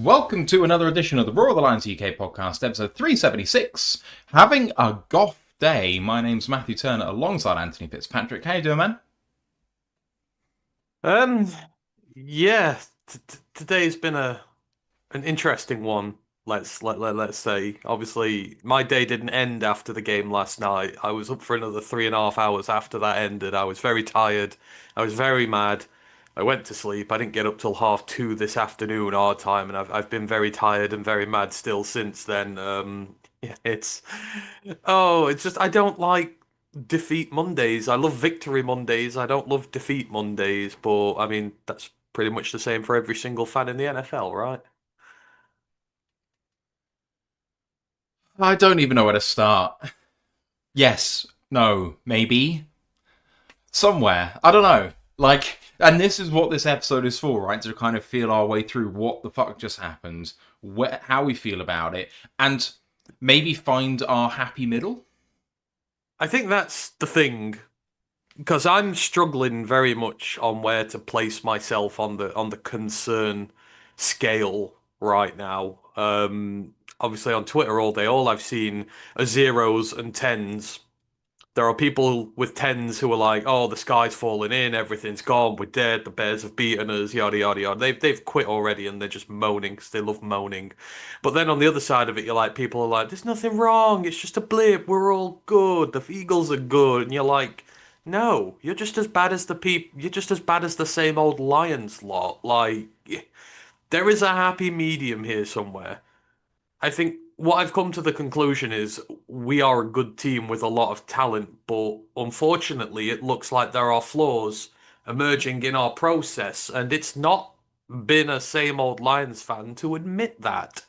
Welcome to another edition of the Roar of the Lions UK podcast, episode 376. Having a goth day. My name's Matthew Turner alongside Anthony Fitzpatrick. How you doing, man? Um, yeah, today's been an interesting one. Let's say. Obviously, my day didn't end after the game last night. I was up for another 3.5 hours after that ended. I was very tired. I was very mad. I went to sleep. I didn't get up till 2:30 this afternoon our time, and I've been very tired and very mad still since then. Yeah, it's just I don't like defeat Mondays. I love victory Mondays. I don't love defeat Mondays, but I mean that's pretty much the same for every single fan in the NFL, right? I don't even know where to start. Yes, no, maybe. Somewhere. I don't know. And this is what this episode is for, right? To kind of feel our way through what the fuck just happened, how we feel about it, and maybe find our happy middle. I think that's the thing because I'm struggling very much on where to place myself on the concern scale right now. Obviously on Twitter all day, all I've seen are zeros and tens. There are people with tens who are like, "Oh, the sky's falling in, everything's gone, we're dead, the Bears have beaten us, yada yada yada." They've quit already and they're just moaning because they love moaning. But then on the other side of it, you're like, people are like, "There's nothing wrong, it's just a blip, we're all good, the Eagles are good," and you're like, "No, you're just as bad as the you're just as bad as the same old Lions lot." Like, there is a happy medium here somewhere. I think what I've come to the conclusion is we are a good team with a lot of talent, but unfortunately, it looks like there are flaws emerging in our process, and it's not been a same old Lions fan to admit that.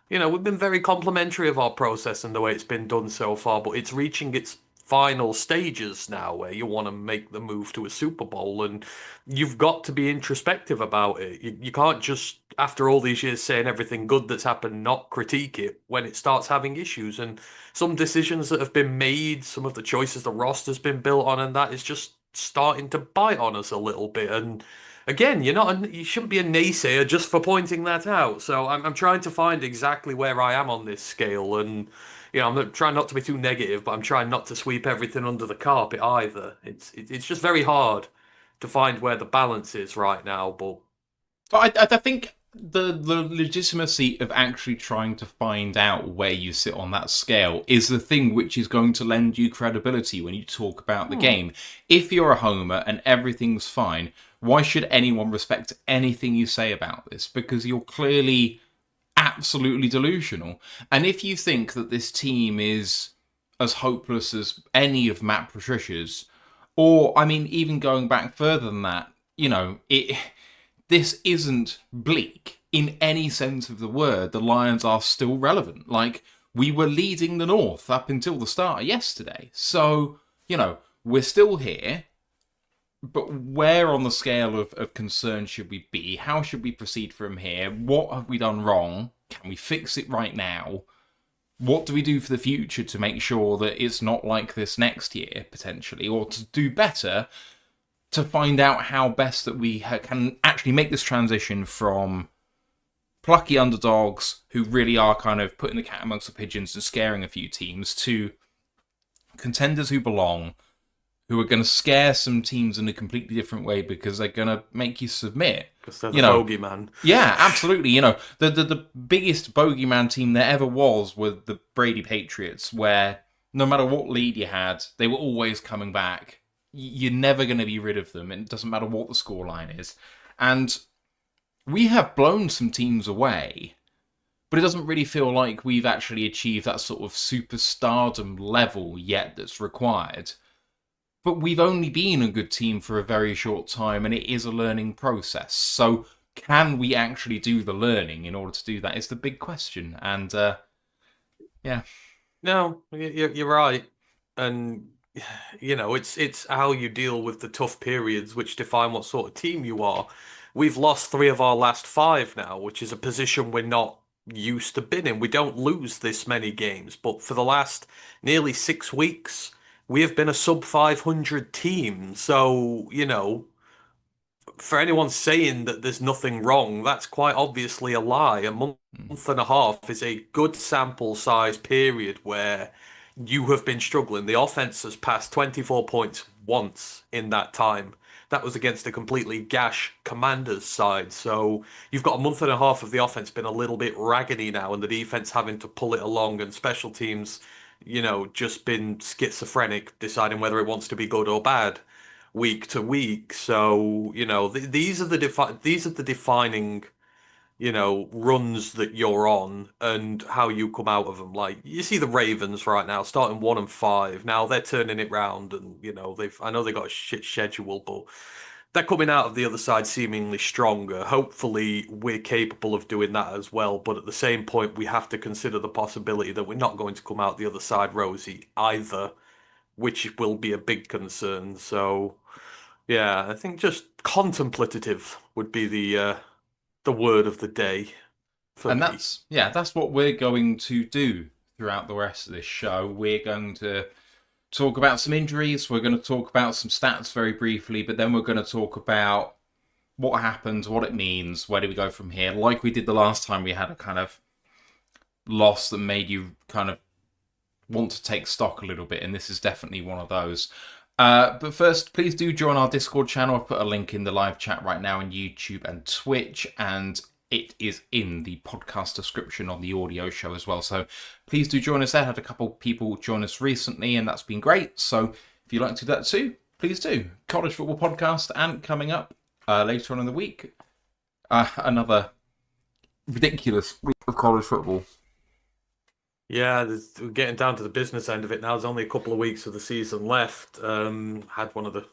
We've been very complimentary of our process and the way it's been done so far, but it's reaching its final stages now where you want to make the move to a Super Bowl and you've got to be introspective about it. You can't just, after all these years saying everything good that's happened, not critique it when it starts having issues. And some decisions that have been made, some of the choices the roster's been built on, and that is just starting to bite on us a little bit. And again, you shouldn't be a naysayer just for pointing that out. So I'm trying to find exactly where I am on this scale, and I'm trying not to be too negative, but I'm trying not to sweep everything under the carpet either. It's just very hard to find where the balance is right now. But But I think the legitimacy of actually trying to find out where you sit on that scale is the thing which is going to lend you credibility when you talk about the hmm, game. If you're a homer and everything's fine, why should anyone respect anything you say about this? Because you're clearly absolutely delusional. And if you think that this team is as hopeless as any of Matt Patricia's, or I mean, even going back further than that, this isn't bleak in any sense of the word. The Lions are still relevant. Like, we were leading the North up until the start of yesterday. So, we're still here. But where on the scale of concern should we be? How should we proceed from here? What have we done wrong? Can we fix it right now? What do we do for the future to make sure that it's not like this next year, potentially? Or to do better, to find out how best that we can actually make this transition from plucky underdogs who really are kind of putting the cat amongst the pigeons and scaring a few teams to contenders who belong, who are going to scare some teams in a completely different way because they're going to make you submit. because they're the You know, bogeyman. yeah, absolutely. The biggest bogeyman team there ever was were the Brady Patriots, where no matter what lead you had, they were always coming back. You're never going to be rid of them, and it doesn't matter what the scoreline is. And we have blown some teams away, but it doesn't really feel like we've actually achieved that sort of superstardom level yet that's required. But we've only been a good team for a very short time, and it is a learning process. So, can we actually do the learning in order to do that? Is the big question. And yeah, No, you're right, and it's how you deal with the tough periods which define what sort of team you are. We've lost three of our last five now, which is a position we're not used to being in. We don't lose this many games, but for the last nearly 6 weeks, we have been a sub 500 team. So, for anyone saying that there's nothing wrong, that's quite obviously a lie. A month and a half is a good sample size period where you have been struggling. The offense has passed 24 points once in that time. That was against a completely gash Commanders side. So you've got a month and a half of the offense been a little bit raggedy now, and the defense having to pull it along, and special teams, just been schizophrenic, deciding whether it wants to be good or bad week to week. So, these are the defining, runs that you're on and how you come out of them. Like you see the Ravens right now starting 1-5. Now they're turning it round, and I know they got a shit schedule, but they're coming out of the other side seemingly stronger. Hopefully, we're capable of doing that as well. But at the same point, we have to consider the possibility that we're not going to come out the other side rosy either, which will be a big concern. So, yeah, I think just contemplative would be the word of the day for And me. that's what we're going to do throughout the rest of this show. We're going to talk about some injuries. We're going to talk about some stats very briefly, but then we're going to talk about what happened, what it means, where do we go from here. Like we did the last time, we had a kind of loss that made you kind of want to take stock a little bit, and this is definitely one of those. But first, please do join our Discord channel. I've put a link in the live chat right now on YouTube and Twitch, and it is in the podcast description on the audio show as well. So please do join us there. I had a couple people join us recently, and that's been great. So if you'd like to do that too, please do. College Football Podcast, and coming up later on in the week, another ridiculous week of college football. Yeah, we're getting down to the business end of it now. There's only a couple of weeks of the season left. Had one of the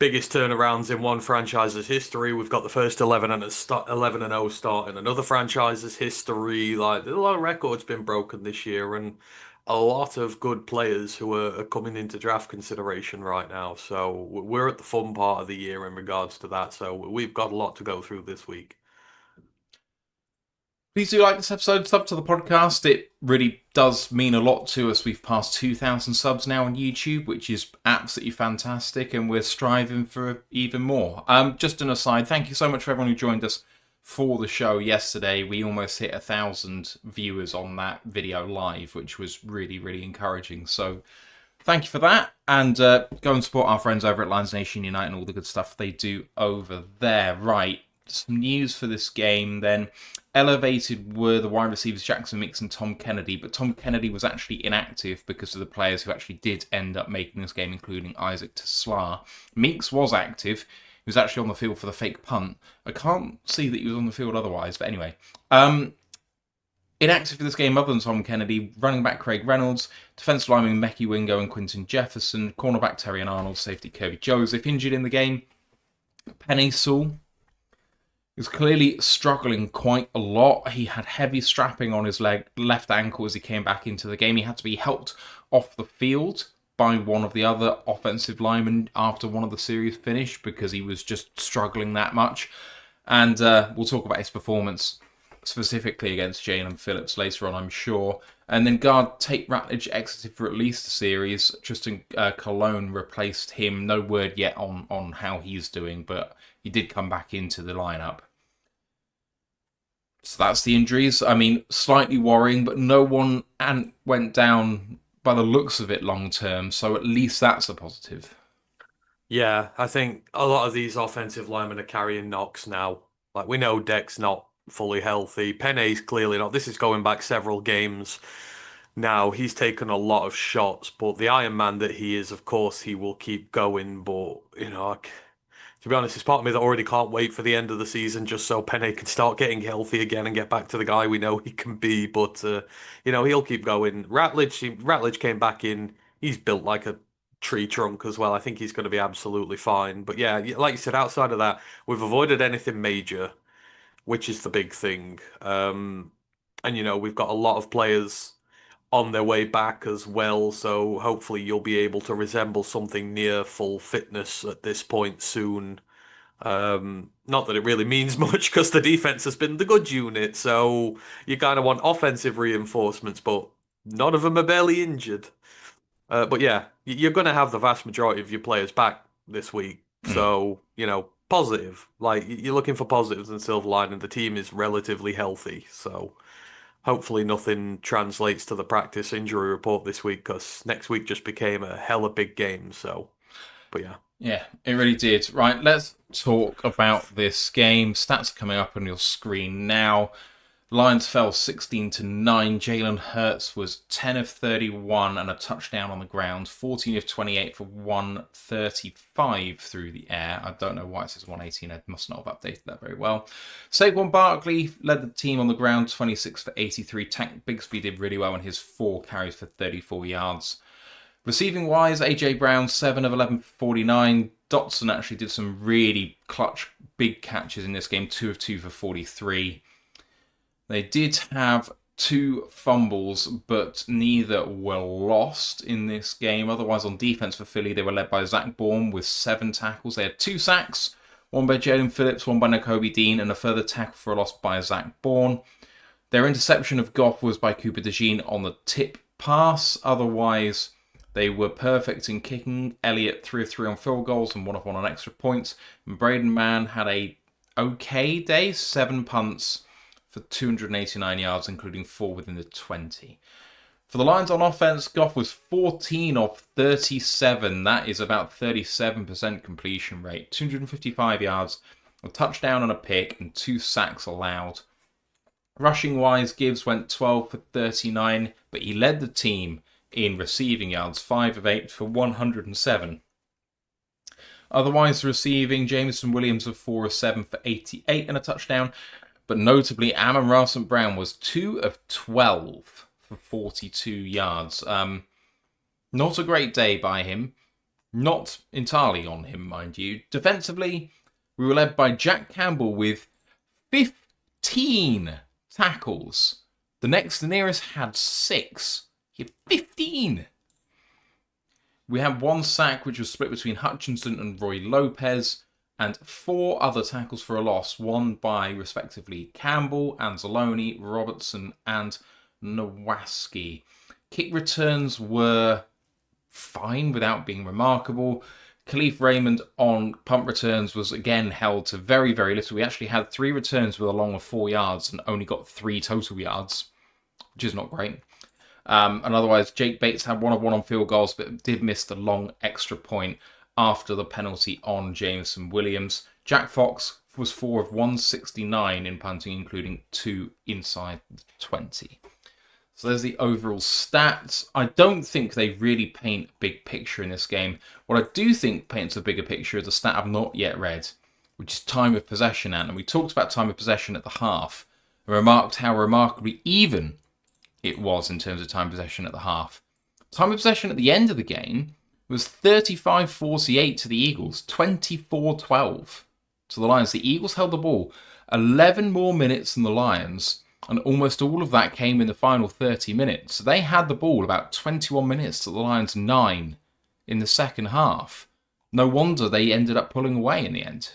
biggest turnarounds in one franchise's history. We've got the first 11-0 start in another franchise's history. Like, a lot of records been broken this year, and a lot of good players who are coming into draft consideration right now. So we're at the fun part of the year in regards to that. So we've got a lot to go through this week. Please do like this episode, sub to the podcast. It really does mean a lot to us. We've passed 2,000 subs now on YouTube, which is absolutely fantastic, and we're striving for even more. Just an aside, thank you so much for everyone who joined us for the show yesterday. We almost hit 1,000 viewers on that video live, which was really, really encouraging. So thank you for that, and go and support our friends over at Lions Nation Unite and all the good stuff they do over there. Right, some news for this game then. Elevated were the wide receivers Jackson Mix and Tom Kennedy, but Tom Kennedy was actually inactive because of the players who actually did end up making this game, including Isaac Teslar. Meeks was active. He was actually on the field for the fake punt. I can't see that he was on the field otherwise, but anyway. Inactive for this game other than Tom Kennedy, running back Craig Reynolds, defensive lineman Mekhi Wingo and Quinton Jefferson, cornerback Terry and Arnold, safety Kirby Joseph. Injured in the game, Penny Sewell is clearly struggling quite a lot. He had heavy strapping on his left ankle as he came back into the game. He had to be helped off the field by one of the other offensive linemen after one of the series finished because he was just struggling that much. And we'll talk about his performance specifically against Jalen Phillips later on, I'm sure. And then guard Tate Ratledge exited for at least a series. Tristan Colon replaced him. No word yet on how he's doing, but he did come back into the lineup. So that's the injuries. I mean, slightly worrying, but no one went down by the looks of it long term, so at least that's a positive. Yeah, I think a lot of these offensive linemen are carrying knocks now. Like, we know Deck's not fully healthy. Penne's clearly not. This is going back several games now. He's taken a lot of shots, but the Iron Man that he is, of course, he will keep going. But, to be honest, there's part of me that already can't wait for the end of the season just so Penne can start getting healthy again and get back to the guy we know he can be. But, he'll keep going. Ratledge came back in. He's built like a tree trunk as well. I think he's going to be absolutely fine. But yeah, like you said, outside of that, we've avoided anything major, which is the big thing. And we've got a lot of players on their way back as well, so hopefully you'll be able to resemble something near full fitness at this point soon. Not that it really means much because the defense has been the good unit, so you kind of want offensive reinforcements, but none of them are barely injured. But yeah, you're going to have the vast majority of your players back this week. So, positive. Like you're looking for positives and silver lining. The team is relatively healthy, so hopefully nothing translates to the practice injury report this week because next week just became a hella big game. So, but yeah. Yeah, it really did. Right, let's talk about this game. Stats are coming up on your screen now. Lions fell 16-9. Jalen Hurts was 10 of 31 and a touchdown on the ground. 14 of 28 for 135 through the air. I don't know why it says 118. I must not have updated that very well. Saquon Barkley led the team on the ground, 26 for 83. Tank Bigsby did really well in his 4 carries for 34 yards. Receiving wise, AJ Brown, 7 of 11 for 49. Dotson actually did some really clutch big catches in this game, 2 of 2 for 43. They did have 2 fumbles, but neither were lost in this game. Otherwise, on defense for Philly, they were led by Zach Bourne with 7 tackles. They had 2 sacks, one by Jalen Phillips, one by Nakobe Dean, and a further tackle for a loss by Zach Bourne. Their interception of Goff was by Cooper DeJean on the tip pass. Otherwise, they were perfect in kicking. Elliott 3 of 3 on field goals and 1 of 1 on extra points. And Braden Mann had a okay day, 7 punts for 289 yards, including 4 within the 20. For the Lions on offense, Goff was 14 of 37. That is about 37% completion rate. 255 yards, a touchdown and a pick, and 2 sacks allowed. Rushing-wise, Gibbs went 12 for 39, but he led the team in receiving yards, 5 of 8 for 107. Otherwise, receiving, Jameson Williams of 4 of 7 for 88 and a touchdown. But notably, Amon-Ra St. Brown was 2 of 12 for 42 yards. Not a great day by him. Not entirely on him, mind you. Defensively, we were led by Jack Campbell with 15 tackles. The next nearest had 6. He had 15. We had 1 sack, which was split between Hutchinson and Roy Lopez, and 4 other tackles for a loss, 1 by, respectively, Campbell, Anzalone, Robertson, and Nowaski. Kick returns were fine without being remarkable. Khalif Raymond on punt returns was again held to very, very little. We actually had 3 returns with a long of 4 yards and only got 3 total yards, which is not great. And otherwise, Jake Bates had 1 of 1 on field goals, but did miss the long extra point after the penalty on Jameson Williams. Jack Fox was 4 of 169 in punting, including 2 inside the 20. So there's the overall stats. I don't think they really paint a big picture in this game. What I do think paints a bigger picture is a stat I've not yet read, which is time of possession. And we talked about time of possession at the half and remarked how remarkably even it was in terms of time of possession at the half. Time of possession at the end of the game was 35-48 to the Eagles, 24-12 to the Lions. The Eagles held the ball 11 more minutes than the Lions, and almost all of that came in the final 30 minutes. So they had the ball about 21 minutes to the Lions' 9 in the second half. No wonder they ended up pulling away in the end.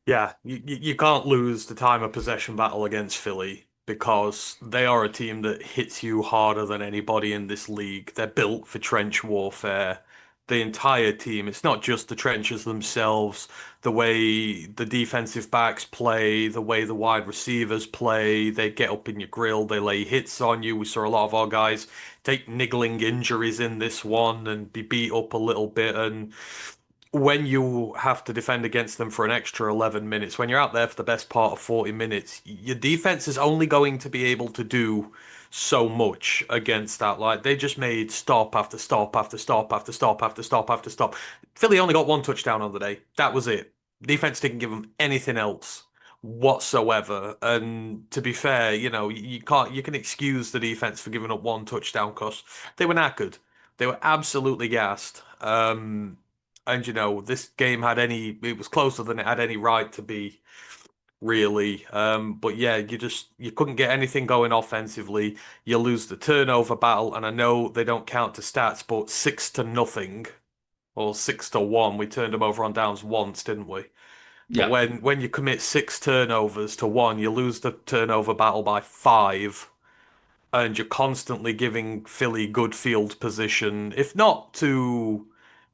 Yeah, you can't lose the time of possession battle against Philly because they are a team that hits you harder than anybody in this league. They're built for trench warfare. The entire team, it's not just the trenches themselves, the way the defensive backs play, the way the wide receivers play, they get up in your grill, they lay hits on you. We saw a lot of our guys take niggling injuries in this one and be beat up a little bit. And when you have to defend against them for an extra 11 minutes, when you're out there for the best part of 40 minutes, your defense is only going to be able to do so much against that. Like they just made stop after stop after stop after stop after stop after stop. Philly only got 1 touchdown on the day. That was it. Defense didn't give them anything else whatsoever. And to be fair, you can excuse the defense for giving up 1 touchdown because they were knackered. They were absolutely gassed. And this game it was closer than it had any right to be, really. But yeah, you couldn't get anything going offensively. You lose the turnover battle, and I know they don't count to stats, but 6-0 or 6-1, we turned them over on downs once, didn't we? But Yeah. when you commit 6 turnovers to 1, you lose the turnover battle by 5, and you're constantly giving Philly good field position, if not to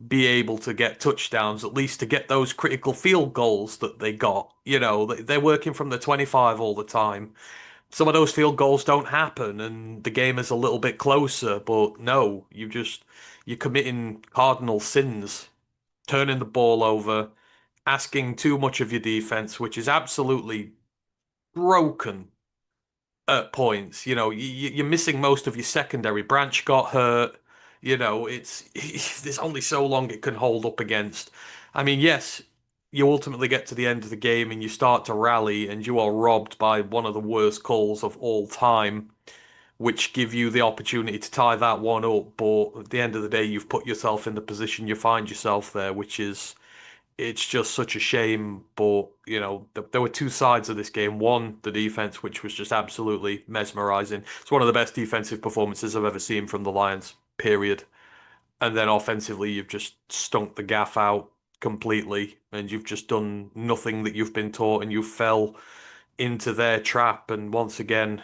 be able to get touchdowns, at least to get those critical field goals that they got. You know, they're working from the 25 all the time. Some of those field goals don't happen and the game is a little bit closer, but no, you're committing cardinal sins, turning the ball over, asking too much of your defense, which is absolutely broken at points. You know, you're missing most of your secondary. Branch got hurt. You know, there's only so long it can hold up against. I mean, yes, you ultimately get to the end of the game and you start to rally, and you are robbed by one of the worst calls of all time, which give you the opportunity to tie that one up. But at the end of the day, you've put yourself in the position you find yourself there, which is it's just such a shame. But you know, there were two sides of this game. One, the defense, which was just absolutely mesmerizing. It's one of the best defensive performances I've ever seen from the Lions, period. And then offensively, you've just stunk the gaff out completely, and you've just done nothing that you've been taught, and you fell into their trap. And once again,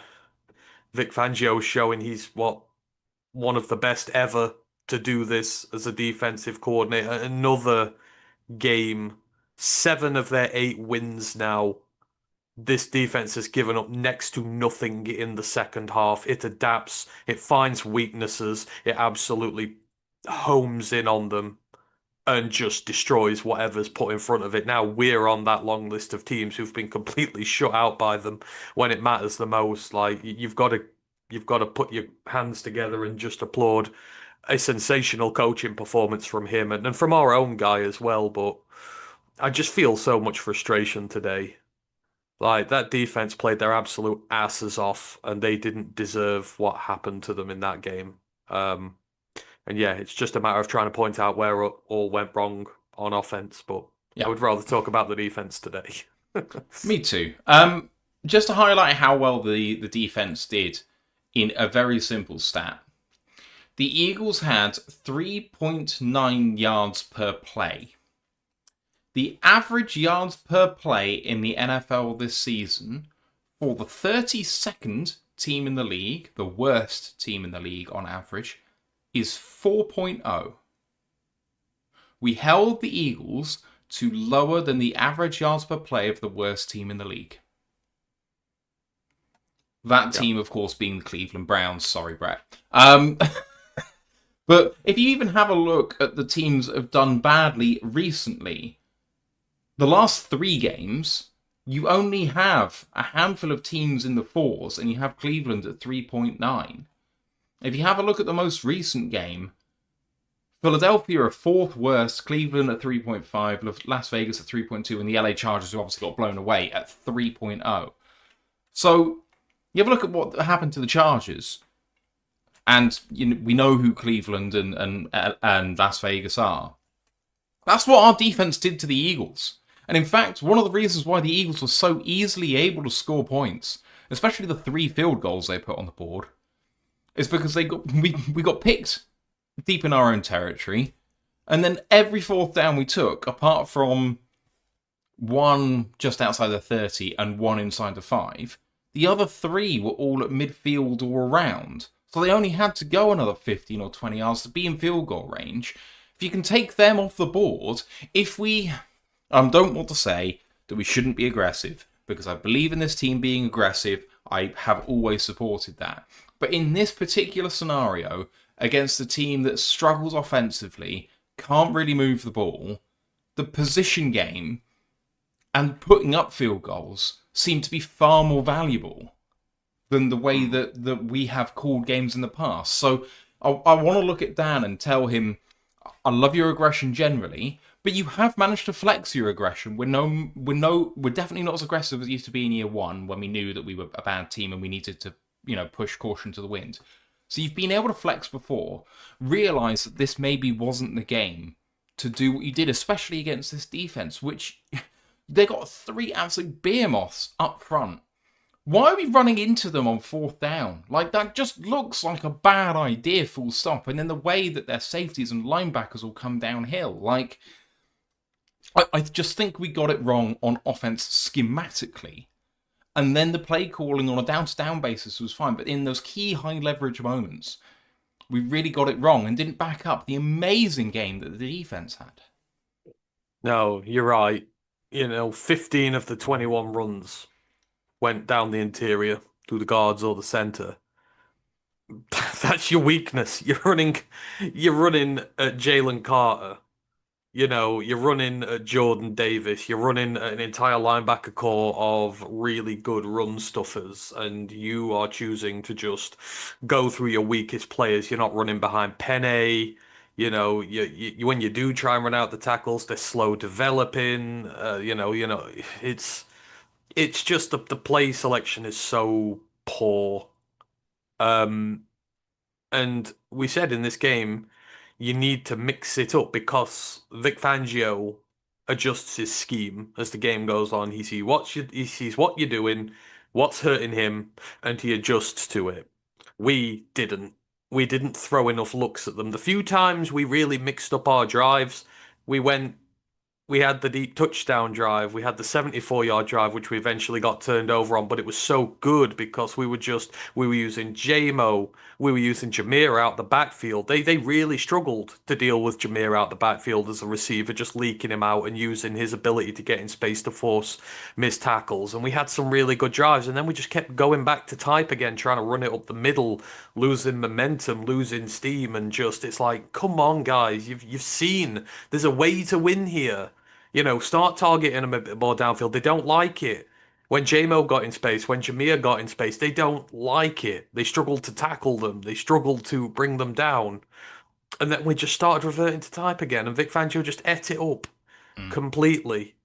Vic Fangio's showing he's one of the best ever to do this as a defensive coordinator. Another game, 7 of their 8 wins now. This defense has given up next to nothing in the second half. It adapts, it finds weaknesses, it absolutely homes in on them and just destroys whatever's put in front of it. Now we're on that long list of teams who've been completely shut out by them when it matters the most. Like you've got to put your hands together and just applaud a sensational coaching performance from him and from our own guy as well. But I just feel so much frustration today. Like that defense played their absolute asses off, and they didn't deserve what happened to them in that game. And yeah, it's just a matter of trying to point out where it all went wrong on offense. But I would rather talk about the defense today. Me too. Just to highlight how well the defense did in a very simple stat. The Eagles had 3.9 yards per play. The average yards per play in the NFL this season for the 32nd team in the league, the worst team in the league on average, is 4.0. We held the Eagles to lower than the average yards per play of the worst team in the league. That team, of course, being the Cleveland Browns. Sorry, Brett. But if you even have a look at the teams that have done badly recently, the last 3 games, you only have a handful of teams in the 4s, and you have Cleveland at 3.9. If you have a look at the most recent game, Philadelphia are 4th worst, Cleveland at 3.5, Las Vegas at 3.2, and the LA Chargers, who obviously got blown away, at 3.0. So, you have a look at what happened to the Chargers, and we know who Cleveland and Las Vegas are. That's what our defense did to the Eagles. And in fact, one of the reasons why the Eagles were so easily able to score points, especially the 3 field goals they put on the board, is because we got picked deep in our own territory, and then every 4th down we took, apart from one just outside the 30 and one inside the 5, the other 3 were all at midfield or around. So they only had to go another 15 or 20 yards to be in field goal range. If you can take them off the board, if we don't want to say that we shouldn't be aggressive, because I believe in this team being aggressive, I have always supported that. But in this particular scenario, against a team that struggles offensively, can't really move the ball, the position game and putting up field goals seem to be far more valuable than the way that we have called games in the past. So I want to look at Dan and tell him, I love your aggression generally, but you have managed to flex your aggression. We're definitely not as aggressive as it used to be in year 1 when we knew that we were a bad team and we needed to, push caution to the wind. So you've been able to flex before, realize that this maybe wasn't the game to do what you did, especially against this defense, which they got 3 absolute behemoths up front. Why are we running into them on 4th down? Like, that just looks like a bad idea, full stop. And then the way that their safeties and linebackers all come downhill. Like, I just think we got it wrong on offense schematically. And then the play calling on a down-to-down basis was fine. But in those key high-leverage moments, we really got it wrong and didn't back up the amazing game that the defense had. No, you're right. 15 of the 21 runs went down the interior through the guards or the center. That's your weakness. You're running at Jalen Carter. You're running at Jordan Davis. You're running an entire linebacker core of really good run stuffers, and you are choosing to just go through your weakest players. You're not running behind Penny. When you do try and run out the tackles, they're slow developing. It's just the play selection is so poor. Um, and we said in this game, you need to mix it up because Vic Fangio adjusts his scheme as the game goes on. He sees what you're doing, what's hurting him, and he adjusts to it. We didn't. We didn't throw enough looks at them. The few times we really mixed up our drives, we went we had the deep touchdown drive. We had the 74-yard drive, which we eventually got turned over on, but it was so good because we were using JMO, we were using Jameer out the backfield. They really struggled to deal with Jameer out the backfield as a receiver, just leaking him out and using his ability to get in space to force missed tackles. And we had some really good drives, and then we just kept going back to type again, trying to run it up the middle, losing momentum, losing steam, and just it's like, come on, guys, you've seen there's a way to win here. Start targeting them a bit more downfield. They don't like it. When JMO got in space, when Jameer got in space, they don't like it. They struggled to tackle them. They struggled to bring them down. And then we just started reverting to type again, and Vic Fangio just ate it up Mm. completely.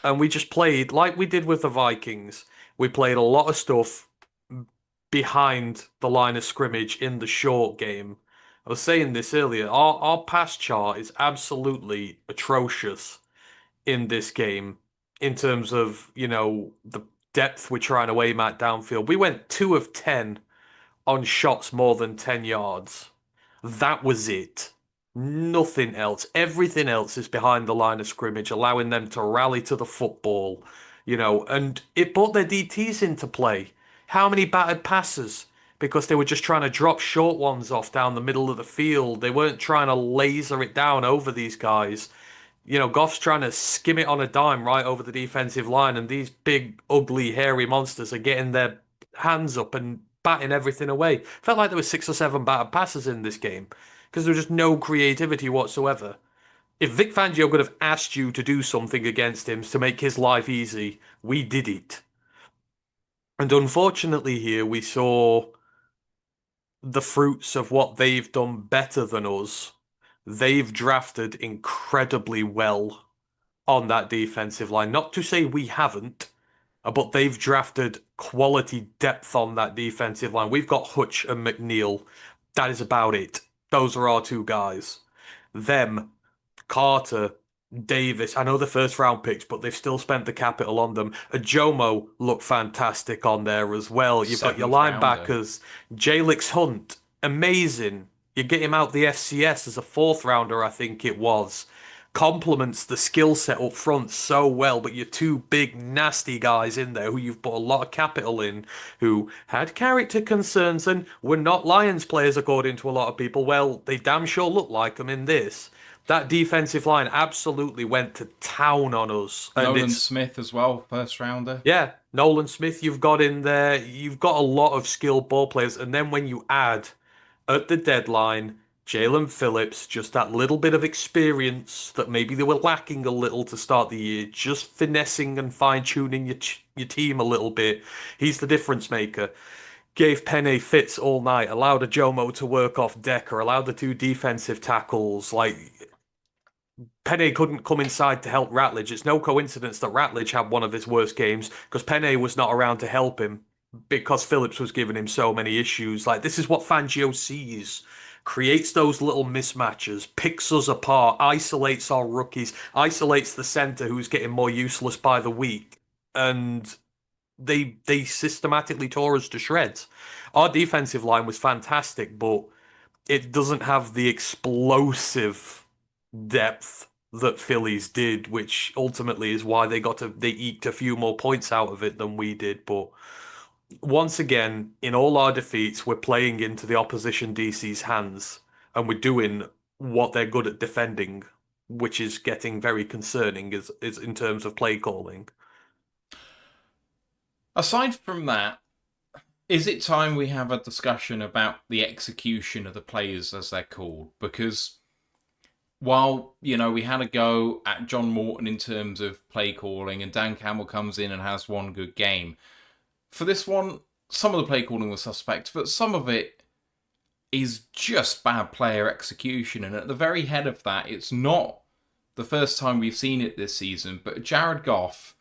And we just played like we did with the Vikings. We played a lot of stuff behind the line of scrimmage in the short game. I was saying this earlier. Our pass chart is absolutely atrocious in this game in terms of, the depth we're trying to aim at downfield. We went 2 of 10 on shots more than 10 yards. That was it. Nothing else. Everything else is behind the line of scrimmage, allowing them to rally to the football, and it brought their DTs into play. How many battered passes? Because they were just trying to drop short ones off down the middle of the field. They weren't trying to laser it down over these guys. Goff's trying to skim it on a dime right over the defensive line, and these big, ugly, hairy monsters are getting their hands up and batting everything away. Felt like there were 6 or 7 batted passes in this game because there was just no creativity whatsoever. If Vic Fangio could have asked you to do something against him to make his life easy, we did it. And unfortunately, here we saw the fruits of what they've done better than us. They've drafted incredibly well on that defensive line. Not to say we haven't, but they've drafted quality depth on that defensive line. We've got Hutch and McNeil. That is about it. Those are our 2 guys. Them, Carter, Davis. I know the first round picks, but they've still spent the capital on them. Ajomo looked fantastic on there as well. You've got your Seventh rounder. linebackers, Jalix Hunt, amazing. You get him out the FCS as a 4th rounder, I think it was. Complements the skill set up front so well, but you're 2 big, nasty guys in there who you've put a lot of capital in, who had character concerns and were not Lions players, according to a lot of people. Well, they damn sure look like them in this. That defensive line absolutely went to town on us. And Nolan it's, Smith as well, first rounder. yeah, Nolan Smith, you've got in there. You've got a lot of skilled ball players. And then when you add at the deadline, Jalen Phillips, just that little bit of experience that maybe they were lacking a little to start the year, just finessing and fine-tuning your team a little bit. He's the difference maker. Gave Penny fits all night, allowed a Jomo to work off Decker, allowed the 2 defensive tackles. Like, Penny couldn't come inside to help Ratledge. It's no coincidence that Ratledge had one of his worst games because Penny was not around to help him because Phillips was giving him so many issues. Like, this is what Fangio sees. Creates those little mismatches, picks us apart, isolates our rookies, isolates the center who's getting more useless by the week, and they systematically tore us to shreds. Our defensive line was fantastic, but it doesn't have the explosive depth that Phillies did, which ultimately is why they eked a few more points out of it than we did. But once again, in all our defeats, we're playing into the opposition DC's hands, and we're doing what they're good at defending, which is getting very concerning is in terms of play calling. Aside from that, is it time we have a discussion about the execution of the players as they're called? Because while, we had a go at John Morton in terms of play calling, and Dan Campbell comes in and has one good game, for this one, some of the play calling was suspect, but some of it is just bad player execution. And at the very head of that, it's not the first time we've seen it this season, but Jared Goff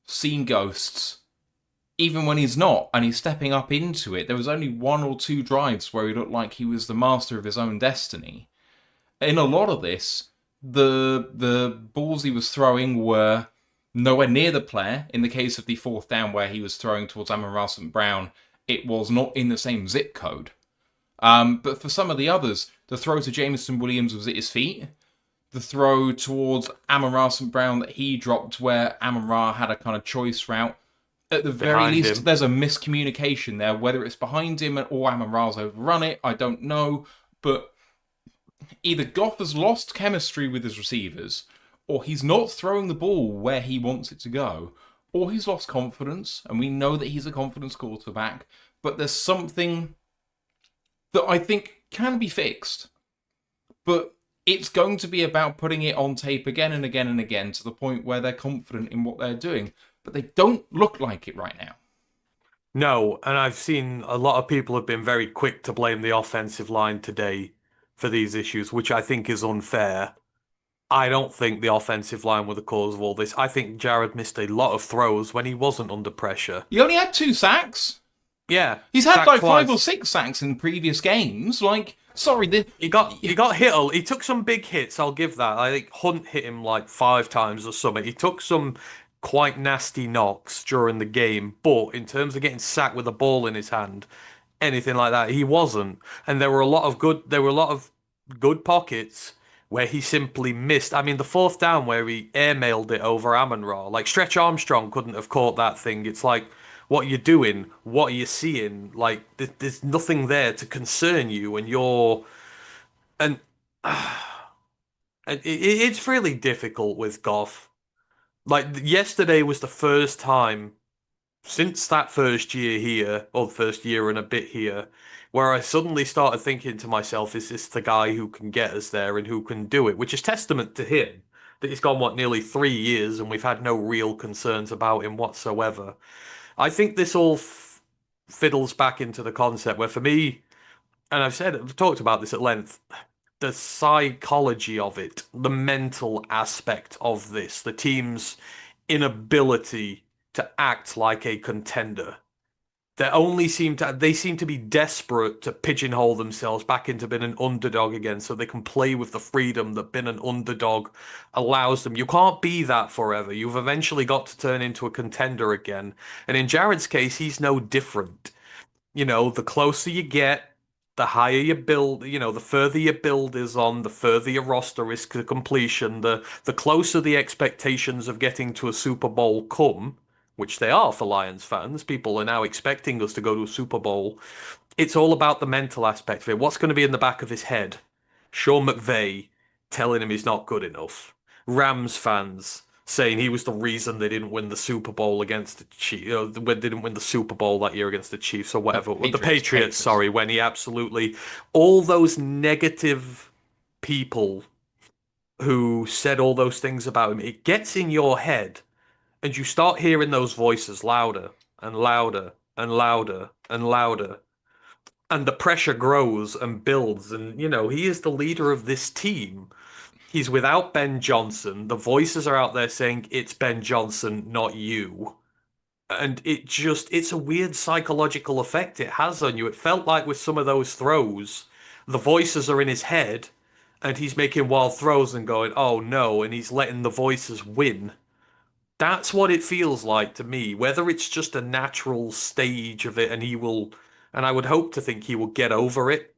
seen ghosts even when he's not, and he's stepping up into it. There was only one or two drives where he looked like he was the master of his own destiny. In a lot of this, the balls he was throwing were nowhere near the player. In the case of the fourth down where he was throwing towards Amon-Ra St. Brown, it was not in the same zip code. But for some of the others, the throw to Jameson Williams was at his feet. The throw towards Amon-Ra St. Brown that he dropped where Amon-Ra had a kind of choice route. At the very Behind least, him. there's a miscommunication there. Whether it's behind him or Amon-Ra's overrun it, I don't know. But either Goff has lost chemistry with his receivers, or he's not throwing the ball where he wants it to go, or he's lost confidence, and we know that he's a confidence quarterback, but there's something that I think can be fixed. But it's going to be about putting it on tape again and again and again to the point where they're confident in what they're doing. But they don't look like it right now. No, and I've seen a lot of people have been very quick to blame the offensive line today for these issues, which I think is unfair. I don't think the offensive line were the cause of all this. I think Jared missed a lot of throws when he wasn't under pressure. He only had 2 sacks. Yeah, He's had sacked like 5 or 6 twice. sacks in previous games. Like, sorry, He got hit. He took some big hits. I'll give that. I think Hunt hit him like 5 times or something. He took some quite nasty knocks during the game, but in terms of getting sacked with a ball in his hand, anything like that, he wasn't. And there were a lot of good. There were a lot of good pockets where he simply missed. I mean, the fourth down where he airmailed it over Amon-Ra, like Stretch Armstrong couldn't have caught that thing. It's like, what are you doing? What are you seeing? Like, there's nothing there to concern you, and you're and it's really difficult with Goff. Like yesterday was the first time since that first year here, or the first year and a bit here, where I suddenly started thinking to myself, is this the guy who can get us there and who can do it? Which is testament to him that he's gone, what, nearly 3 years and we've had no real concerns about him whatsoever. I think this all fiddles back into the concept where for me, and I've talked about this at length, the psychology of it, the mental aspect of this, the team's inability to act like a contender. They seem to be desperate to pigeonhole themselves back into being an underdog again so they can play with the freedom that being an underdog allows them. You can't be that forever. You've eventually got to turn into a contender again. And in Jared's case, he's no different. The closer you get, the higher you build, the further your build is on, the further your roster is to completion, the closer the expectations of getting to a Super Bowl come, which they are for Lions fans. People are now expecting us to go to a Super Bowl. It's all about the mental aspect of it. What's going to be in the back of his head? Sean McVay telling him he's not good enough. Rams fans saying he was the reason they didn't win the Super Bowl against the Chiefs, when they didn't win the Super Bowl that year against the Chiefs or whatever. The Patriots, Patriots. sorry, when he absolutely all those negative people who said all those things about him, it gets in your head and you start hearing those voices louder and louder and louder and louder. And the pressure grows and builds. And, he is the leader of this team. He's without Ben Johnson. The voices are out there saying it's Ben Johnson, not you. And it's a weird psychological effect it has on you. It felt like with some of those throws, the voices are in his head and he's making wild throws and going, oh no, and he's letting the voices win. That's what it feels like to me. Whether it's just a natural stage of it and I would hope to think he will get over it.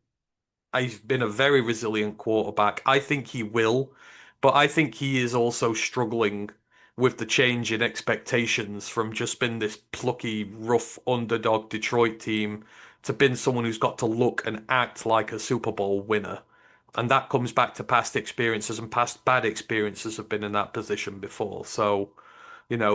He's been a very resilient quarterback. I think he will, but I think he is also struggling with the change in expectations from just being this plucky, rough underdog Detroit team to being someone who's got to look and act like a Super Bowl winner. And that comes back to past experiences, and past bad experiences have been in that position before. So,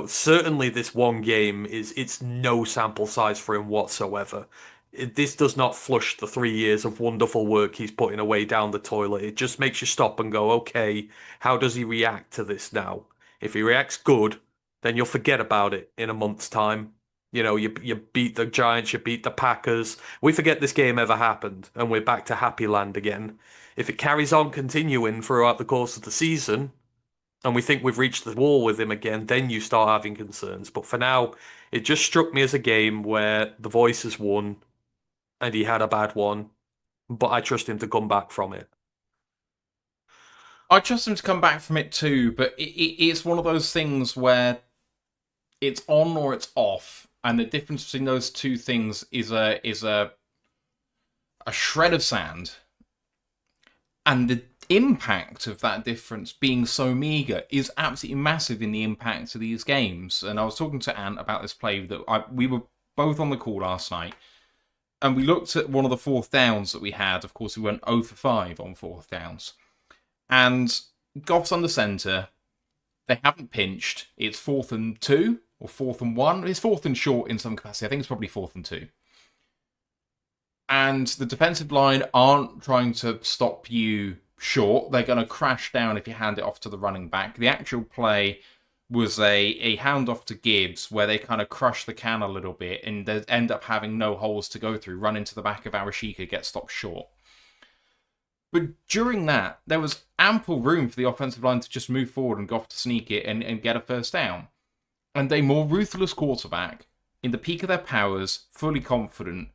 certainly this one game it's no sample size for him whatsoever. This does not flush the 3 years of wonderful work he's putting away down the toilet. It just makes you stop and go, okay, how does he react to this now? If he reacts good, then you'll forget about it in a month's time. You beat the Giants, you beat the Packers. We forget this game ever happened, and we're back to happy land again. If it carries on continuing throughout the course of the season, and we think we've reached the wall with him again, then you start having concerns. But for now, it just struck me as a game where the voices won, and he had a bad one, but I trust him to come back from it. I trust him to come back from it too, but it's one of those things where it's on or it's off, and the difference between those two things is a shred of sand, and the impact of that difference being so meager is absolutely massive in the impact of these games. And I was talking to Ant about this play that we were both on the call last night, and we looked at one of the fourth downs that we had. Of course, we went 0 for 5 on fourth downs. And Goff's under centre. They haven't pinched. It's 4th and 2 or 4th and 1. It's 4th and short in some capacity. I think it's probably 4th and 2. And the defensive line aren't trying to stop you short. They're going to crash down if you hand it off to the running back. The actual play was a handoff to Gibbs where they kind of crush the can a little bit and they end up having no holes to go through, run into the back of Arashika, get stopped short. But during that, there was ample room for the offensive line to just move forward and Goff to sneak it and get a first down. And a more ruthless quarterback, in the peak of their powers, fully confident,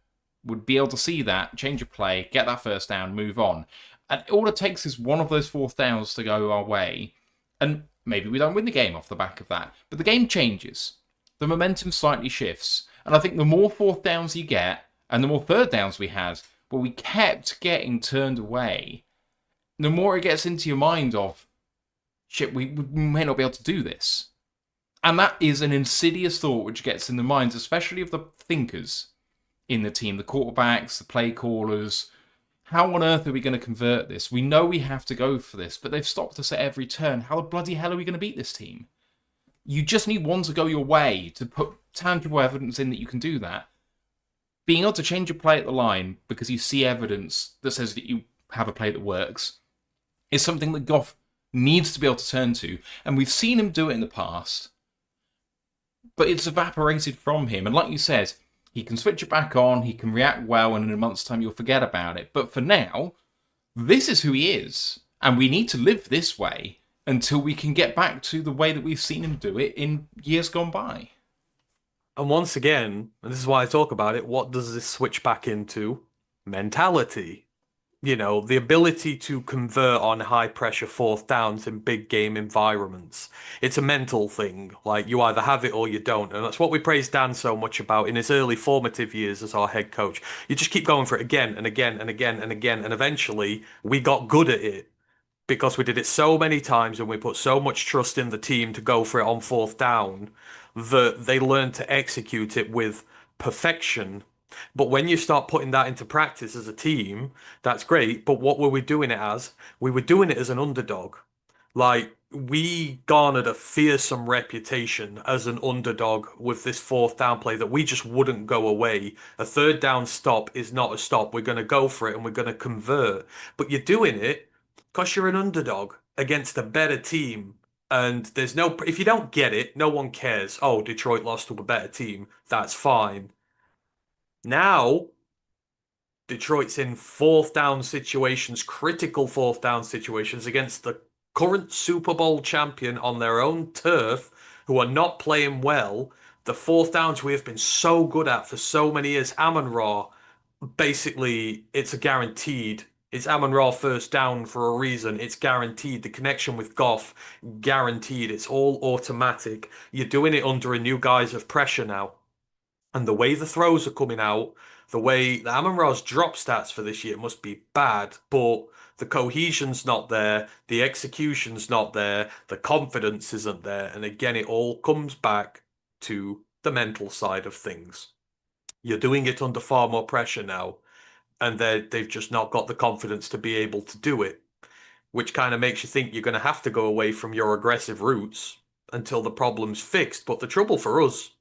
would be able to see that, change a play, get that first down, move on. And all it takes is one of those fourth downs to go our way. And maybe we don't win the game off the back of that. But the game changes. The momentum slightly shifts. And I think the more fourth downs you get, and the more third downs we had, but we kept getting turned away, the more it gets into your mind of, shit, we may not be able to do this. And that is an insidious thought which gets in the minds, especially of the thinkers in the team, the quarterbacks, the play callers. How on earth are we going to convert this? We know we have to go for this, but they've stopped us at every turn. How the bloody hell are we going to beat this team? You just need one to go your way to put tangible evidence in that you can do that. Being able to change a play at the line because you see evidence that says that you have a play that works is something that Goff needs to be able to turn to. And we've seen him do it in the past, but it's evaporated from him. And like you said, he can switch it back on, he can react well, and in a month's time you'll forget about it. But for now, this is who he is. And we need to live this way until we can get back to the way that we've seen him do it in years gone by. And once again, and this is why I talk about it, what does this switch back into? Mentality. The ability to convert on high pressure fourth downs in big game environments. It's a mental thing. Like, you either have it or you don't. And that's what we praise Dan so much about in his early formative years as our head coach. You just keep going for it again and again and again and again. And eventually we got good at it because we did it so many times and we put so much trust in the team to go for it on fourth down that they learned to execute it with perfection. But when you start putting that into practice as a team, that's great. But what were we doing it as? We were doing it as an underdog. Like, we garnered a fearsome reputation as an underdog with this fourth down play that we just wouldn't go away. A third down stop is not a stop. We're going to go for it and we're going to convert. But you're doing it because you're an underdog against a better team. And if you don't get it, no one cares. Oh, Detroit lost to a better team. That's fine. Now, Detroit's in fourth down situations, critical fourth down situations against the current Super Bowl champion on their own turf, who are not playing well. The fourth downs we have been so good at for so many years. Amon-Ra, basically, it's a guaranteed. It's Amon-Ra first down for a reason. It's guaranteed. The connection with Goff, guaranteed. It's all automatic. You're doing it under a new guise of pressure now. And the way the throws are coming out, the way the Amon-Ra's drop stats for this year must be bad, but The cohesion's not there, the execution's not there, the confidence isn't there, and again, it all comes back to the mental side of things. You're doing it under far more pressure now, and they've just not got the confidence to be able to do it, which kind of makes you think you're going to have to go away from your aggressive roots until the problem's fixed. But the trouble for us,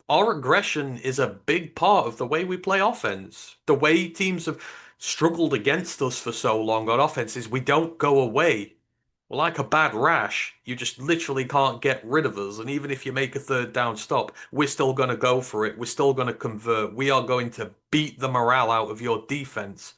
our aggression is a big part of the way we play offense. The way teams have struggled against us for so long on offense is we don't go away. We're like a bad rash. You just literally can't get rid of us. And even if you make a third down stop, we're still going to go for it. We're still going to convert. We are going to beat the morale out of your defense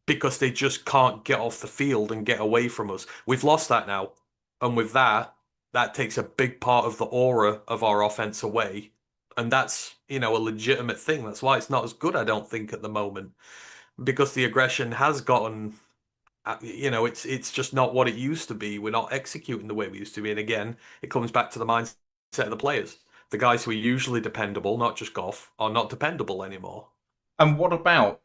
because they just can't get off the field and get away from us. We've lost that now. And with that, that takes a big part of the aura of our offense away. And that's, a legitimate thing. That's why it's not as good, I don't think, at the moment. Because the aggression has gotten, it's just not what it used to be. We're not executing the way we used to be. And again, it comes back to the mindset of the players. The guys who are usually dependable, not just Goff, are not dependable anymore. And what about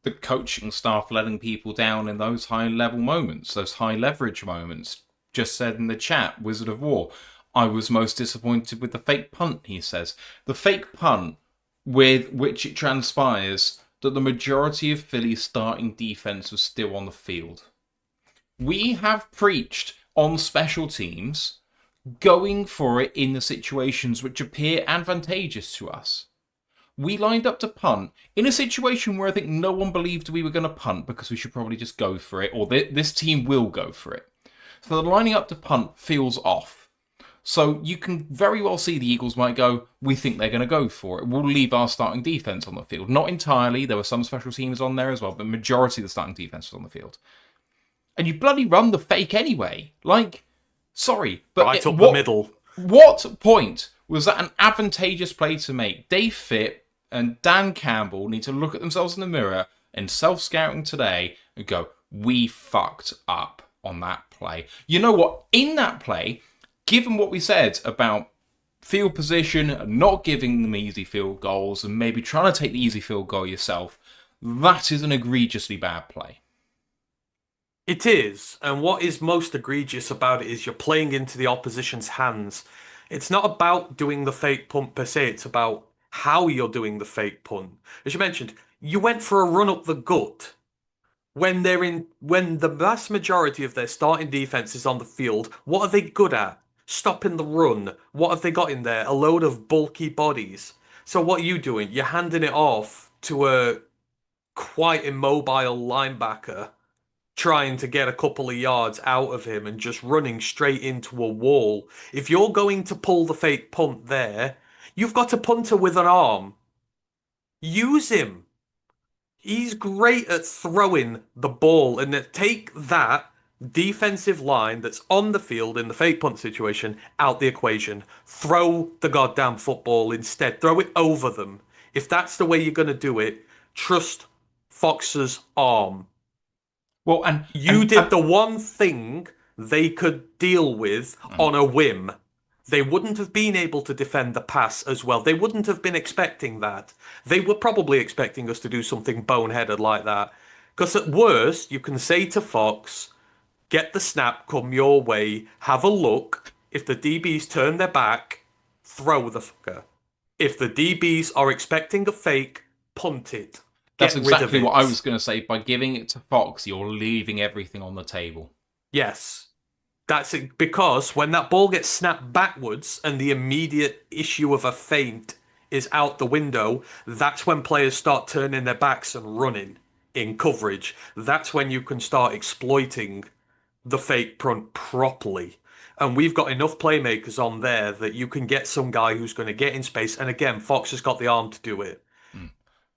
the coaching staff letting people down in those high-level moments, those high-leverage moments? Just said in the chat, Wizard of War, I was most disappointed with the fake punt, he says. The fake punt with which it transpires that the majority of Philly's starting defense was still on the field. We have preached on special teams going for it in the situations which appear advantageous to us. We lined up to punt in a situation where I think no one believed we were going to punt because we should probably just go for it, or this team will go for it. So the lining up to punt feels off. So you can very well see the Eagles might go, we think they're going to go for it. We'll leave our starting defense on the field. Not entirely. There were some special teams on there as well, but the majority of the starting defense was on the field. And you bloody run the fake anyway. Sorry, but right up the middle. What point was that an advantageous play to make? Dave Phipp and Dan Campbell need to look at themselves in the mirror and self-scouting today and go, we fucked up on that play. You know what? In that play, given what we said about field position, not giving them easy field goals, and maybe trying to take the easy field goal yourself, that is an egregiously bad play. It is, and what is most egregious about it is you're playing into the opposition's hands. It's not about doing the fake punt per se, it's about how you're doing the fake punt. As you mentioned, you went for a run up the gut. When the vast majority of their starting defense is on the field, what are they good at? Stopping the run. What have they got in there? A load of bulky bodies. So what are you doing? You're handing it off to a quite immobile linebacker, trying to get a couple of yards out of him and just running straight into a wall. If you're going to pull the fake punt there, you've got a punter with an arm. Use him. He's great at throwing the ball, and take that defensive line that's on the field in the fake punt situation out the equation. Throw the goddamn football instead. Throw it over them. If that's the way you're going to do it, trust Fox's arm. Well, and you did the one thing they could deal with on a whim. They wouldn't have been able to defend the pass as well. They wouldn't have been expecting that. They were probably expecting us to do something boneheaded like that. Because at worst, you can say to Fox, get the snap, come your way, have a look. If the DBs turn their back, throw the fucker. If the DBs are expecting a fake, punt it. That's exactly what I was going to say. By giving it to Fox, you're leaving everything on the table. Yes. That's it. Because when that ball gets snapped backwards and the immediate issue of a feint is out the window, that's when players start turning their backs and running in coverage. That's when you can start exploiting the fake punt properly. And we've got enough playmakers on there that you can get some guy who's going to get in space. And again, Fox has got the arm to do it.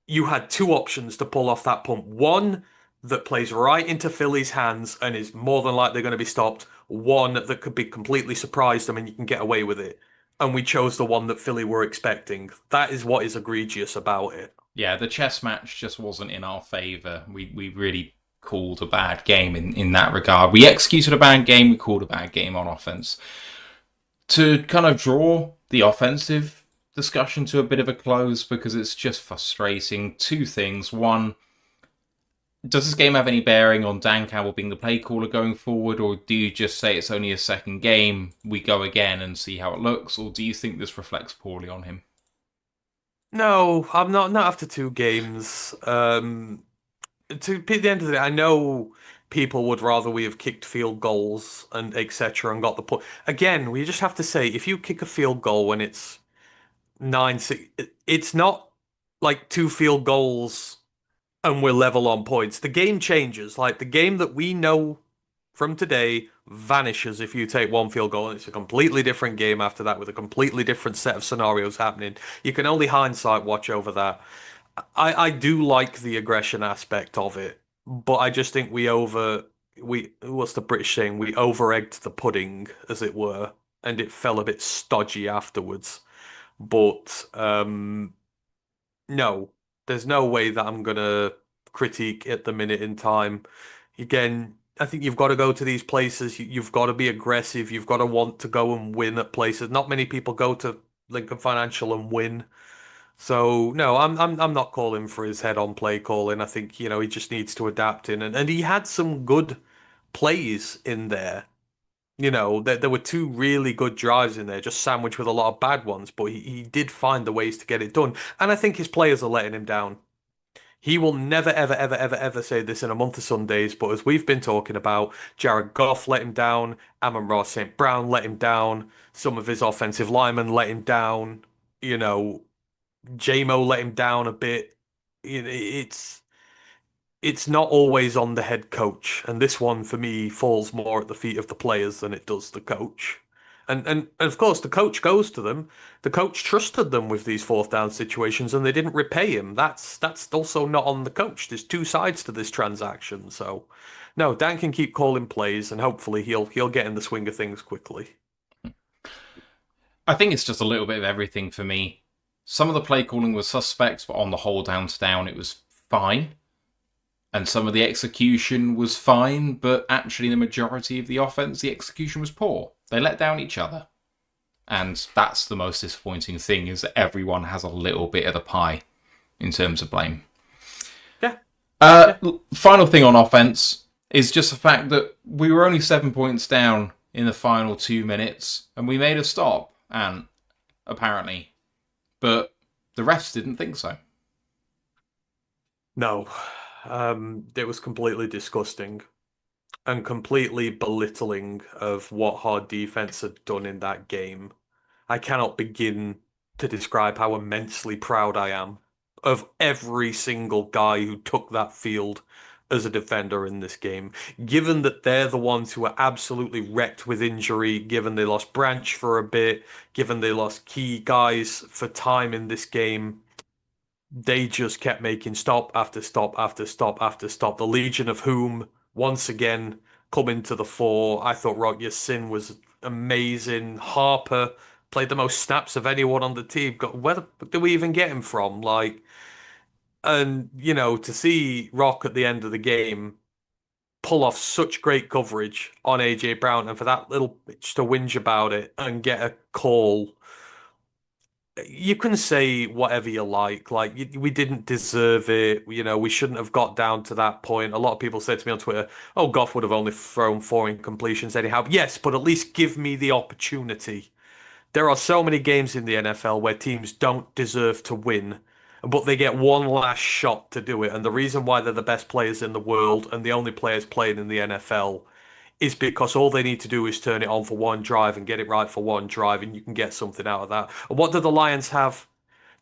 You had two options to pull off that punt. One that plays right into Philly's hands and is more than likely going to be stopped. One that could be completely surprised them and you can get away with it. And we chose the one that Philly were expecting. That is what is egregious about it. Yeah, the chess match just wasn't in our favour. We really called a bad game in that regard. We executed a bad game, we called a bad game on offense. To kind of draw the offensive discussion to a bit of a close, because it's just frustrating. Two things. One, Does this game have any bearing on Dan Campbell being the play caller going forward, or do you just say it's only a second game, we go again and see how it looks, or do you think this reflects poorly on him? No, I'm not after two games. To at the end of the day, I know people would rather we have kicked field goals and etc. and got the point. Again, we just have to say if you kick a field goal when it's 9-6, it's not like two field goals and we're level on points. The game changes. Like the game that we know from today vanishes if you take one field goal, and it's a completely different game after that with a completely different set of scenarios happening. You can only hindsight watch over that. I do like the aggression aspect of it, but I just think we what's the British saying? We over egged the pudding, as it were, and it fell a bit stodgy afterwards. But no, there's no way that I'm gonna critique at the minute in time. Again, I think you've got to go to these places. You've got to be aggressive. You've got to want to go and win at places. Not many people go to Lincoln Financial and win. So no, I'm not calling for his head on play calling. I think, he just needs to adapt in and he had some good plays in there. There were two really good drives in there, just sandwiched with a lot of bad ones, but he did find the ways to get it done. And I think his players are letting him down. He will never, ever, ever, ever, ever say this in a month of Sundays, but as we've been talking about, Jared Goff let him down, Amon-Ra St. Brown let him down, some of his offensive linemen let him down, you know, JMO let him down a bit. It's not always on the head coach, and this one for me falls more at the feet of the players than it does the coach. And of course the coach goes to them. The coach trusted them with these fourth down situations and they didn't repay him. That's also not on the coach. There's two sides to this transaction. So no, Dan can keep calling plays and hopefully he'll get in the swing of things quickly. I think it's just a little bit of everything for me. Some of the play calling was suspect, but on the whole, down to down, it was fine. And some of the execution was fine, but actually, the majority of the offense, the execution was poor. They let down each other. And that's the most disappointing thing, is that everyone has a little bit of the pie in terms of blame. Yeah. Final thing on offense is just the fact that we were only 7 points down in the final 2 minutes, and we made a stop, and apparently. But the refs didn't think so. No. It was completely disgusting and completely belittling of what hard defense had done in that game. I cannot begin to describe how immensely proud I am of every single guy who took that field as a defender in this game. Given that they're the ones who are absolutely wrecked with injury, given they lost Branch for a bit, given they lost key guys for time in this game, they just kept making stop after stop after stop after stop. The Legion of whom, once again, coming to the fore. I thought Rock Sin was amazing. Harper played the most snaps of anyone on the team. Where the fuck did we even get him from? And to see Rock at the end of the game pull off such great coverage on AJ Brown, and for that little bitch to whinge about it and get a call. You can say whatever you like. We didn't deserve it. We shouldn't have got down to that point. A lot of people said to me on Twitter, "Oh, Goff would have only thrown four incompletions anyhow." Yes, but at least give me the opportunity. There are so many games in the NFL where teams don't deserve to win, but they get one last shot to do it. And the reason why they're the best players in the world and the only players playing in the NFL is because all they need to do is turn it on for one drive and get it right for one drive, and you can get something out of that. And what do the Lions have?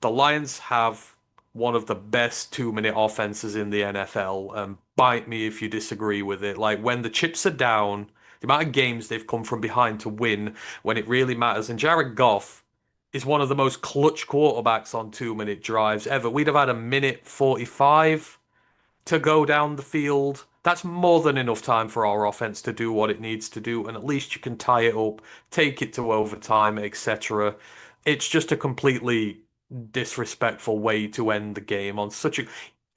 The Lions have one of the best 2 minute offenses in the NFL. Bite me if you disagree with it. Like when the chips are down, the amount of games they've come from behind to win when it really matters. And Jared Goff is one of the most clutch quarterbacks on 2 minute drives ever. We'd have had a minute 45 to go down the field. That's more than enough time for our offense to do what it needs to do, and at least you can tie it up, take it to overtime, etc. It's just a completely disrespectful way to end the game on such a.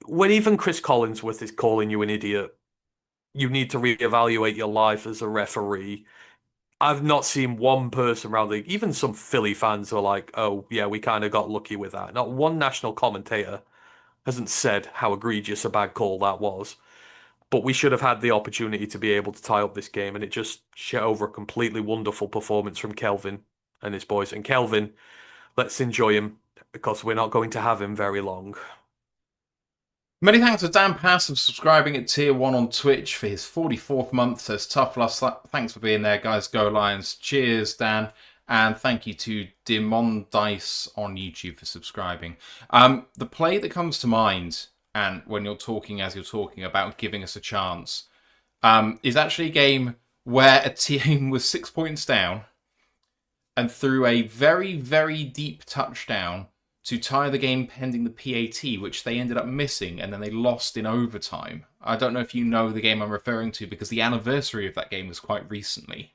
When even Chris Collinsworth is calling you an idiot, you need to reevaluate your life as a referee. I've not seen one person around the, even some Philly fans who are like, oh, yeah, we kind of got lucky with that. Not one national commentator hasn't said how egregious a bad call that was. But we should have had the opportunity to be able to tie up this game, and it just shit over a completely wonderful performance from Kelvin and his boys. And Kelvin, let's enjoy him because we're not going to have him very long. Many thanks to Dan Pass for subscribing at Tier 1 on Twitch for his 44th month. Says tough loss. Thanks for being there, guys. Go Lions. Cheers, Dan. And thank you to Dimon Dice on YouTube for subscribing. The play that comes to mind, and when you're talking as you're talking about giving us a chance, is actually a game where a team was 6 points down and threw a very, very deep touchdown to tie the game pending the PAT, which they ended up missing, and then they lost in overtime. I don't know if you know the game I'm referring to, because the anniversary of that game was quite recently.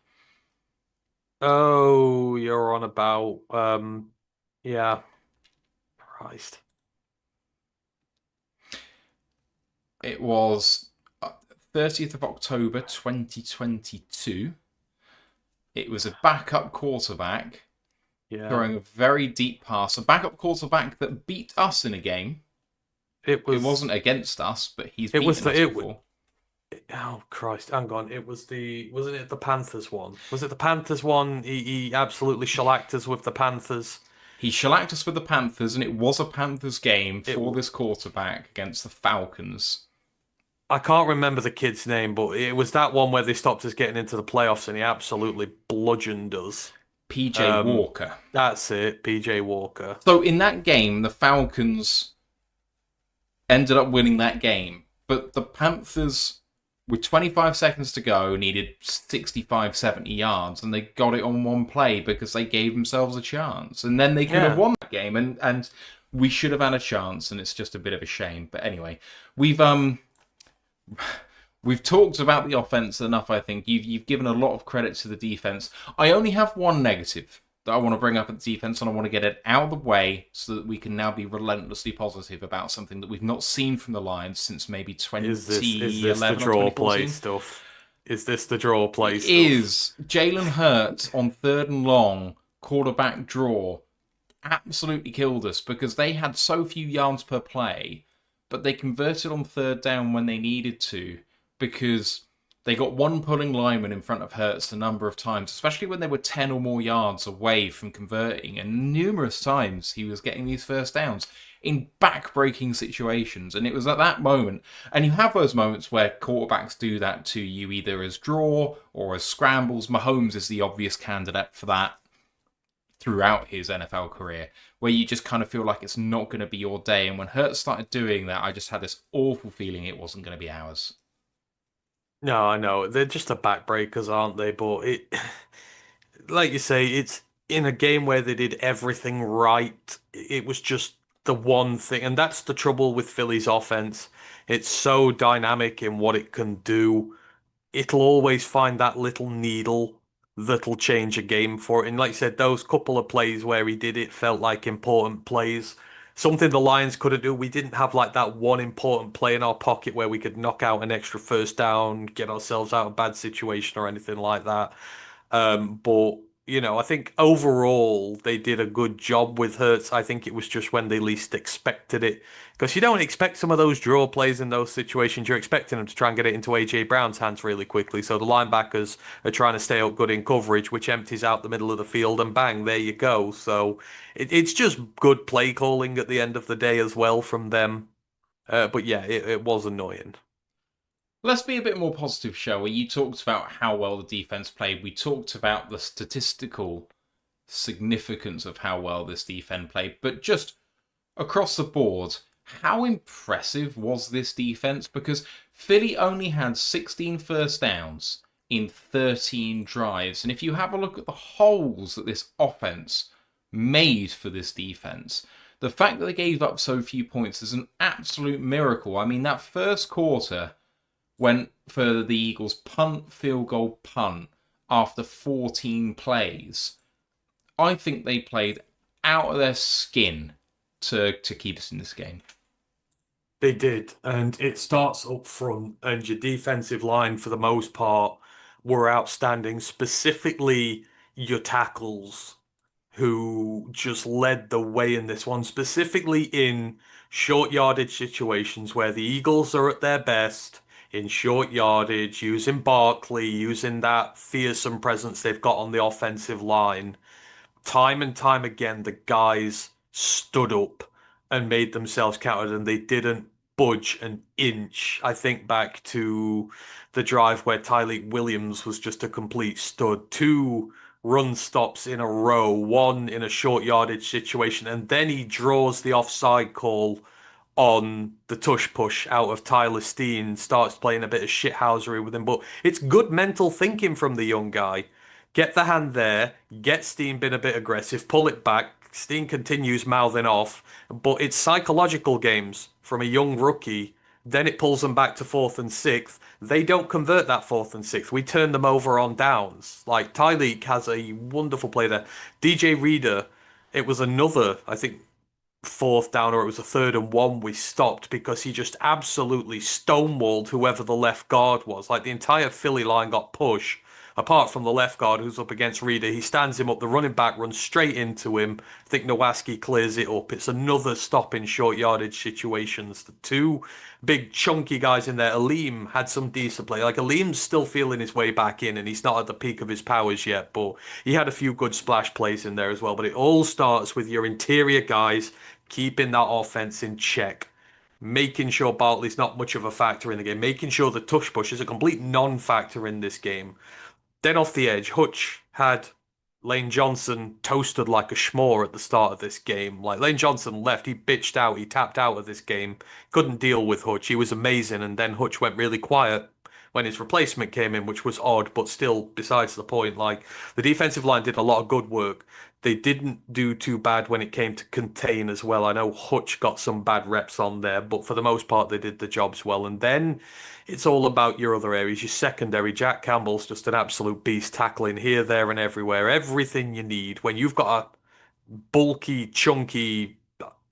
Oh, you're on about yeah. Christ. It was 30th of October 2022. It was a backup quarterback throwing a very deep pass. A backup quarterback that beat us in a game. It wasn't against us, but he's beaten us before. Oh Christ, hang on. Wasn't it the Panthers one? Was it the Panthers one? He absolutely shellacked us with the Panthers. He shellacked us with the Panthers, and it was a Panthers game for this quarterback against the Falcons. I can't remember the kid's name, but it was that one where they stopped us getting into the playoffs, and he absolutely bludgeoned us. PJ Walker. That's it, PJ Walker. So in that game, the Falcons ended up winning that game, but the Panthers, with 25 seconds to go, needed 65, 70 yards, and they got it on one play because they gave themselves a chance. And then they could have won that game, and we should have had a chance, and it's just a bit of a shame. But anyway, we've talked about the offense enough, I think. You've given a lot of credit to the defense. I only have one negative that I want to bring up at the defense, and I want to get it out of the way so that we can now be relentlessly positive about something that we've not seen from the Lions since maybe 2011. Is this the draw play stuff? Is this the draw play stuff? Is Jalen Hurts on 3rd and long, quarterback draw, absolutely killed us because they had so few yards per play, but they converted on 3rd down when they needed to because they got one pulling lineman in front of Hurts a number of times, especially when they were 10 or more yards away from converting. And numerous times he was getting these first downs in back-breaking situations. And it was at that moment, and you have those moments where quarterbacks do that to you, either as draw or as scrambles. Mahomes is the obvious candidate for that throughout his NFL career, where you just kind of feel like it's not going to be your day. And when Hurts started doing that, I just had this awful feeling it wasn't going to be ours. No, I know. They're just the backbreakers, aren't they? But like you say, it's in a game where they did everything right. It was just the one thing. And that's the trouble with Philly's offense. It's so dynamic in what it can do. It'll always find that little needle that'll change a game for it. And like you said, those couple of plays where he did it felt like important plays. Something the Lions couldn't do. We didn't have like that one important play in our pocket where we could knock out an extra first down, get ourselves out of a bad situation or anything like that. But I think overall they did a good job with Hurts. I think it was just when they least expected it. Because you don't expect some of those draw plays in those situations. You're expecting them to try and get it into AJ Brown's hands really quickly. So the linebackers are trying to stay up good in coverage, which empties out the middle of the field, and bang, there you go. So it's just good play calling at the end of the day as well from them. But yeah, it was annoying. Let's be a bit more positive, shall we? You talked about how well the defense played. We talked about the statistical significance of how well this defense played. But just across the board, how impressive was this defense? Because Philly only had 16 first downs in 13 drives. And if you have a look at the holes that this offense made for this defense, the fact that they gave up so few points is an absolute miracle. I mean, that first quarter went for the Eagles punt, field goal, punt after 14 plays. I think they played out of their skin to keep us in this game. They did, and it starts up front, and your defensive line, for the most part, were outstanding, specifically your tackles, who just led the way in this one, specifically in short yardage situations where the Eagles are at their best. in short yardage, using Barkley, using that fearsome presence they've got on the offensive line. Time and time again, the guys stood up and made themselves counted, and they didn't budge an inch. I think back to the drive where Tyleik Williams was just a complete stud. Two run stops in a row, one in a short yardage situation, and then he draws the offside call on the tush push out of Tyler Steen, starts playing a bit of shithousery with him. But it's good mental thinking from the young guy. Get the hand there, get Steen being a bit aggressive, pull it back. Steen continues mouthing off, but it's psychological games from a young rookie. Then it pulls them back to fourth and sixth. They don't convert that fourth and sixth. We turn them over on downs. Like Tyleik has a wonderful play there. DJ Reader, it was another, I think, fourth down, or it was a 3rd and 1, we stopped because he just absolutely stonewalled whoever the left guard was. Like the entire Philly line got pushed, apart from the left guard who's up against Reader. He stands him up, the running back runs straight into him. I think Nowaski clears it up. It's another stop in short yardage situations. The two big chunky guys in there. Aleem had some decent play. Like Aleem's still feeling his way back in, and he's not at the peak of his powers yet, but he had a few good splash plays in there as well. But it all starts with your interior guys keeping that offense in check, making sure Bartley's not much of a factor in the game, making sure the tush push is a complete non-factor in this game. Then off the edge, Hutch had Lane Johnson toasted like a schmore at the start of this game. Like Lane Johnson left, he bitched out, he tapped out of this game, couldn't deal with Hutch. He was amazing, and then Hutch went really quiet when his replacement came in, which was odd, but still besides the point. Like the defensive line did a lot of good work. They didn't do too bad when it came to contain as well. I know Hutch got some bad reps on there, but for the most part, they did the jobs well. And then it's all about your other areas. Your secondary, Jack Campbell's just an absolute beast, tackling here, there, and everywhere. Everything you need. When you've got a bulky, chunky,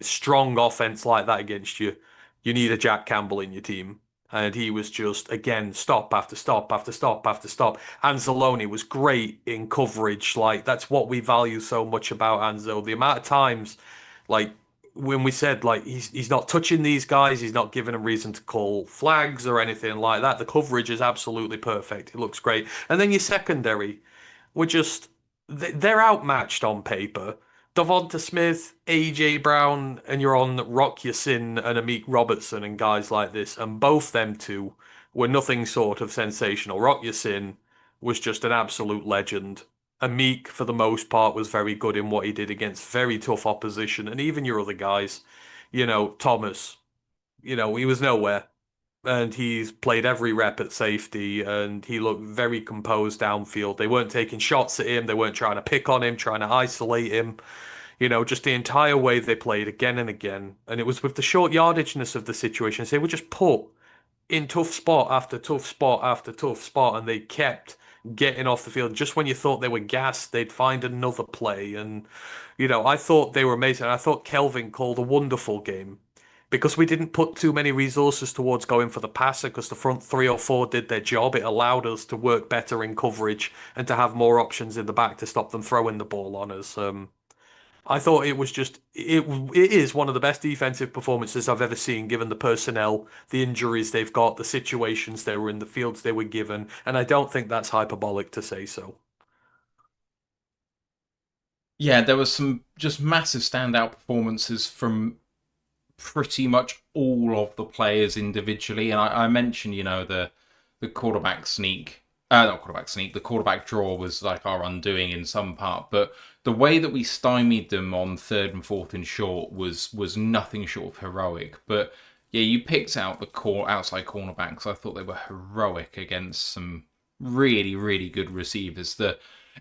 strong offense like that against you, you need a Jack Campbell in your team. And he was just, again, stop after stop after stop after stop. Anzalone was great in coverage. Like, that's what we value so much about Anzo. The amount of times, like, when we said, like, he's not touching these guys, he's not giving them reason to call flags or anything like that. The coverage is absolutely perfect. It looks great. And then your secondary, we're just, they're outmatched on paper. Devonta Smith, AJ Brown, and you're on Rock Yassin and Amik Robertson and guys like this, and both them two were nothing sort of sensational. Rock Yassin was just an absolute legend. Amik, for the most part, was very good in what he did against very tough opposition, and even your other guys, Thomas, he was nowhere. And he's played every rep at safety, and he looked very composed downfield. They weren't taking shots at him, they weren't trying to pick on him, trying to isolate him. Just the entire way they played again and again. And it was with the short yardageness of the situations. They were just put in tough spot after tough spot after tough spot, and they kept getting off the field. Just when you thought they were gassed, they'd find another play. And, I thought they were amazing. I thought Kelvin called a wonderful game because we didn't put too many resources towards going for the passer because the front 3 or 4 did their job. It allowed us to work better in coverage and to have more options in the back to stop them throwing the ball on us. I thought it was just it is one of the best defensive performances I've ever seen, given the personnel, the injuries they've got, the situations they were in, the fields they were given, and I don't think that's hyperbolic to say so. Yeah, there was some just massive standout performances from pretty much all of the players individually. And I mentioned, the quarterback sneak, not quarterback sneak, the quarterback draw was like our undoing in some part, but the way that we stymied them on 3rd and 4th and short was nothing short of heroic. But yeah, you picked out the outside cornerbacks. I thought they were heroic against some really, really good receivers.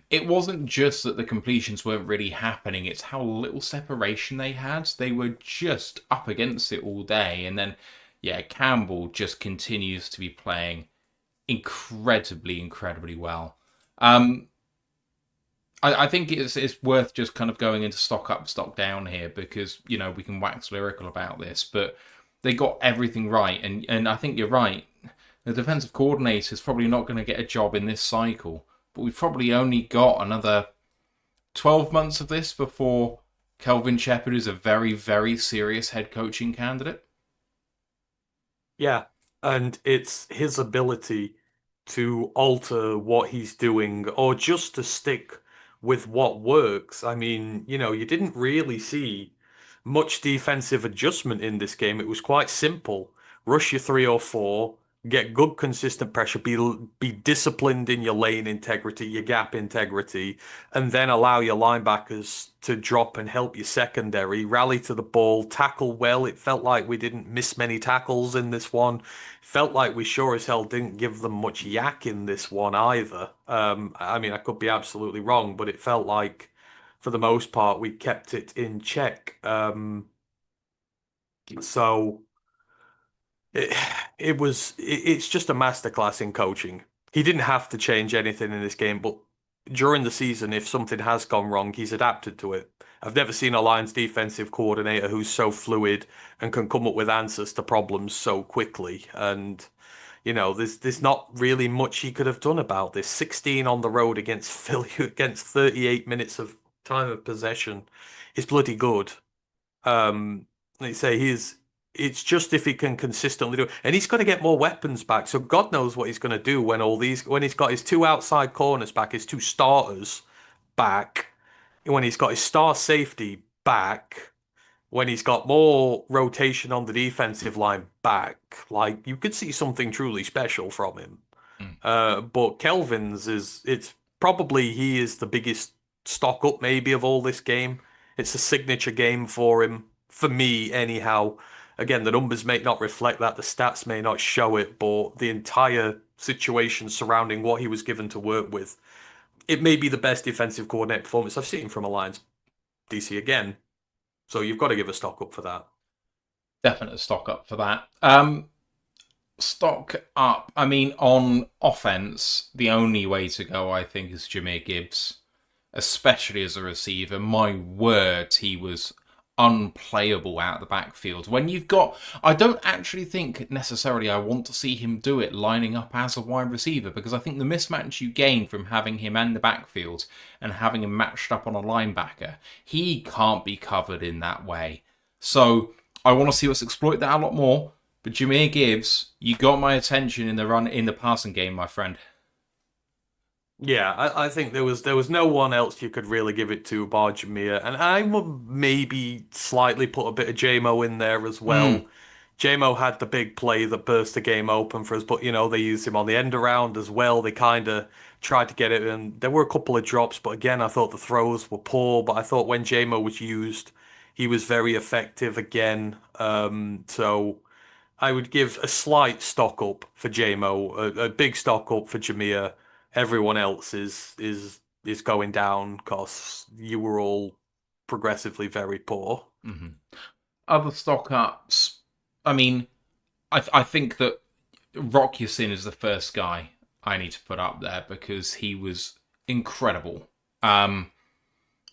It wasn't just that the completions weren't really happening, it's how little separation they had. They were just up against it all day. And then, yeah, Campbell just continues to be playing incredibly, incredibly well. I think it's worth just kind of going into stock up, stock down here because, we can wax lyrical about this, but they got everything right. And I think you're right. The defensive coordinator is probably not going to get a job in this cycle. But we've probably only got another 12 months of this before Kelvin Shepherd is a very, very serious head coaching candidate. Yeah, And it's his ability to alter what he's doing or just to stick with what works. I mean, you didn't really see much defensive adjustment in this game. It was quite simple. Rush your 3 or 4, get good consistent pressure, be disciplined in your lane integrity, your gap integrity, and then allow your linebackers to drop and help your secondary, rally to the ball, tackle well. It felt like we didn't miss many tackles in this one. Felt like we sure as hell didn't give them much yak in this one either. I mean, I could be absolutely wrong, but it felt like for the most part we kept it in check. So it, it's just a masterclass in coaching. He didn't have to change anything in this game, but during the season, if something has gone wrong, he's adapted to it. I've never seen a Lions defensive coordinator who's so fluid and can come up with answers to problems so quickly. And there's not really much he could have done about this. 16 on the road against Philly against 38 minutes of time of possession is bloody good. Like I say, it's just if he can consistently do it. And he's going to get more weapons back. So God knows what he's going to do when he's got his 2 outside corners back, his 2 starters back, when he's got his star safety back, when he's got more rotation on the defensive line back. Like you could see something truly special from him. Mm. But Kelvin's it's probably he is the biggest stock up maybe of all this game. It's a signature game for him, for me anyhow. Again, the numbers may not reflect that, the stats may not show it, but the entire situation surrounding what he was given to work with, it may be the best defensive coordinator performance I've seen from Alliance DC again. So you've got to give a stock up for that. Definite stock up for that. Stock up. I mean, on offense, the only way to go, I think, is Jahmyr Gibbs, especially as a receiver. My word, he was unplayable out of the backfield. When you've got, I don't actually think necessarily I want to see him do it lining up as a wide receiver, because I think the mismatch you gain from having him in the backfield and having him matched up on a linebacker, he can't be covered in that way. So I want to see us exploit that a lot more. But Jahmyr Gibbs, you got my attention in the passing game, my friend. Yeah, I think there was no one else you could really give it to bar Jameer, and I would maybe slightly put a bit of JMO in there as Mm. well. JMO had the big play that burst the game open for us, but they used him on the end around as well. They kind of tried to get it, and there were a couple of drops, but again, I thought the throws were poor. But I thought when JMO was used, he was very effective again. So. I would give a slight stock up for JMO, a big stock up for Jameer. Everyone else is going down because you were all progressively very poor. Mm-hmm. Other stock ups. I mean, I think that Rock Yasin is the first guy I need to put up there because he was incredible. Um,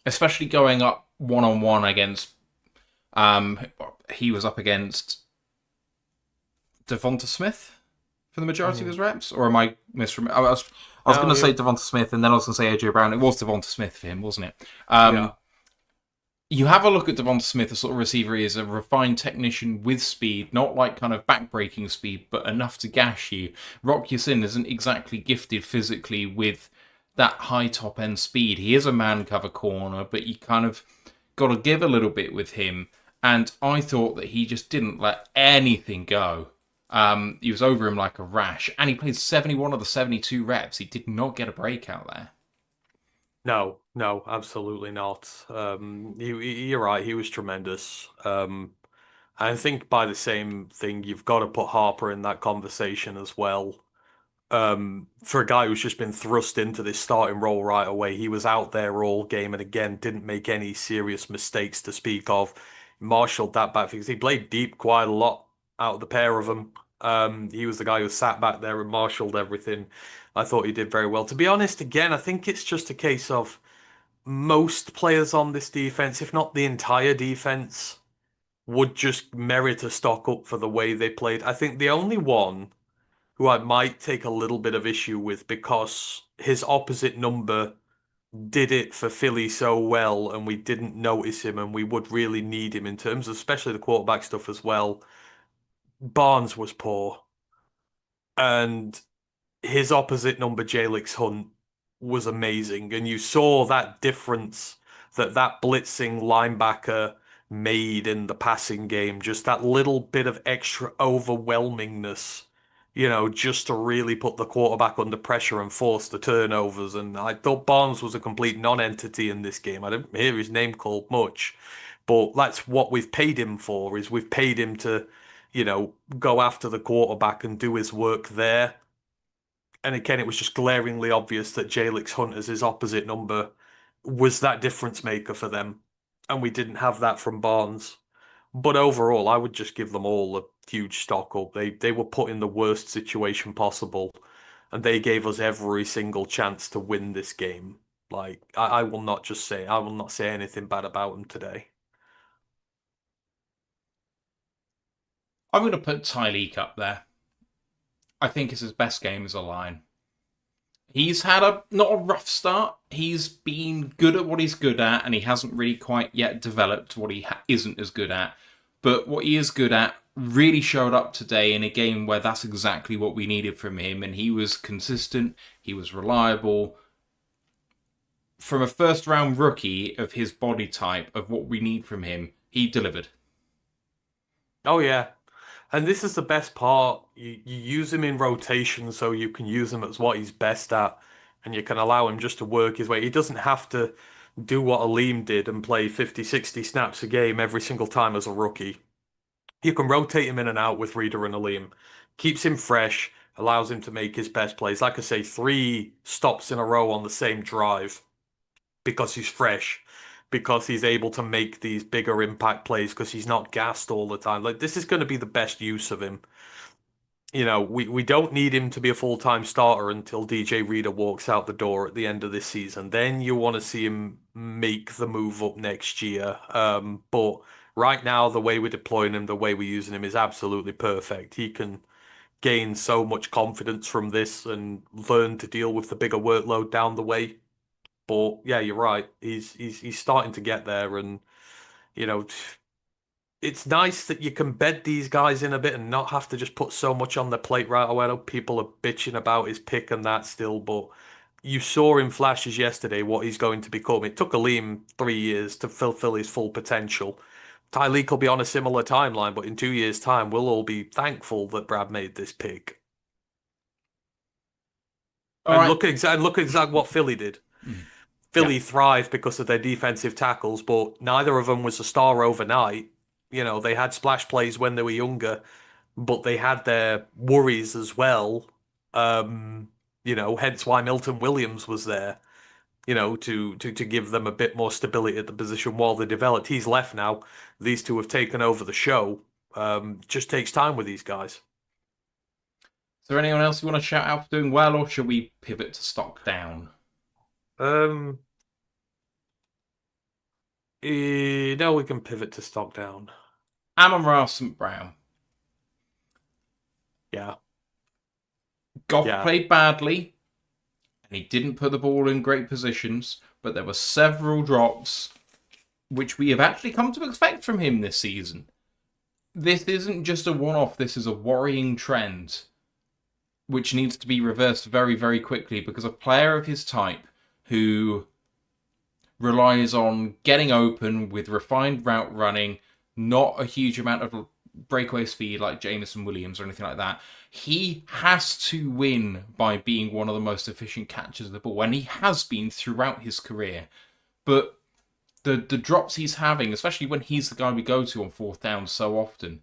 Especially going up one on one against. Um, he was up against Devonta Smith for the majority of Mm. his reps, or am I misremembering? I was going No, to say you Devonta Smith, and then I was going to say AJ Brown. It was Devonta Smith for him, wasn't it? yeah. You have a look at Devonta Smith, the sort of receiver he is, a refined technician with speed, not like kind of back-breaking speed, but enough to gash you. Rock Yasin isn't exactly gifted physically with that high top-end speed. He is a man-cover corner, but you kind of got to give a little bit with him. And I thought that he just didn't let anything go. He was over him like a rash, and he played 71 of the 72 reps. He did not get a break out there. No, no, absolutely not. You're right. He was tremendous. I think by the same thing, you've got to put Harper in that conversation as well. For a guy who's just been thrust into this starting role right away, he was out there all game and again didn't make any serious mistakes to speak of. Marshaled that back because he played deep quite a lot out of the pair of them. He was the guy who sat back there and marshaled everything. I thought he did very well. To be honest, again, I think it's just a case of most players on this defense, if not the entire defense, would just merit a stock up for the way they played. I think the only one who I might take a little bit of issue with because his opposite number did it for Philly so well and we didn't notice him and we would really need him in terms of especially the quarterback stuff as well. Barnes was poor. and his opposite number, Jalix Hunt, was amazing. And you saw that difference that that blitzing linebacker made in the passing game, just that little bit of extra overwhelmingness, just to really put the quarterback under pressure and force the turnovers. And I thought Barnes was a complete non-entity in this game. I didn't hear his name called much, but that's what we've paid him for, is we've paid him to, go after the quarterback and do his work there. And again, it was just glaringly obvious that Jalix Hunt as his opposite number was that difference maker for them. And we didn't have that from Barnes. But overall, I would just give them all a huge stock up. They were put in the worst situation possible, and they gave us every single chance to win this game. Like I will not I will not say anything bad about them today. I'm going to put Tyleek up there. I think it's his best game as a Lion. He's had a not a rough start. He's been good at what he's good at, and he hasn't really quite yet developed what he isn't as good at. But what he is good at really showed up today in a game where that's exactly what we needed from him, and he was consistent, he was reliable. From a first round rookie of his body type, of what we need from him, he delivered. Oh yeah. And this is the best part. You use him in rotation so you can use him as what he's best at, and you can allow him just to work his way. He doesn't have to do what Aleem did and play 50, 60 snaps a game every single time as a rookie. You can rotate him in and out with Reader and Aleem. Keeps him fresh, allows him to make his best plays. Like I say, 3 stops in a row on the same drive because he's fresh, because he's able to make these bigger impact plays, because he's not gassed all the time. Like this is going to be the best use of him. We don't need him to be a full-time starter until DJ Reader walks out the door at the end of this season. Then you want to see him make the move up next year. But right now, the way we're deploying him, the way we're using him is absolutely perfect. He can gain so much confidence from this and learn to deal with the bigger workload down the way. But yeah, you're right. He's starting to get there, and you know, it's nice that you can bed these guys in a bit and not have to just put so much on their plate right away. I know people are bitching about his pick and that still, but you saw in flashes yesterday what he's going to become. It took Aleem 3 years to fulfill his full potential. Tyleek will be on a similar timeline, but in 2 years' time, we'll all be thankful that Brad made this pick. All And right. look exactly what Philly did. Yeah. Philly thrived because of their defensive tackles, but neither of them was a star overnight. They had splash plays when they were younger, but they had their worries as well. Hence why Milton Williams was there, to give them a bit more stability at the position while they developed. He's left now. These two have taken over the show. Just takes time with these guys. Is there anyone else you want to shout out for doing well, or should we pivot to stock down? Um, no, we can pivot to stock down. Amon-Ra St. Brown. Yeah, Goff yeah. played badly, and he didn't put the ball in great positions, but there were several drops which we have actually come to expect from him this season. This isn't just a one-off, this is a worrying trend which needs to be reversed very, very quickly, because a player of his type who relies on getting open with refined route running, not a huge amount of breakaway speed like Jameson Williams or anything like that, he has to win by being one of the most efficient catchers of the ball, and he has been throughout his career. But the drops he's having, especially when he's the guy we go to on fourth down so often,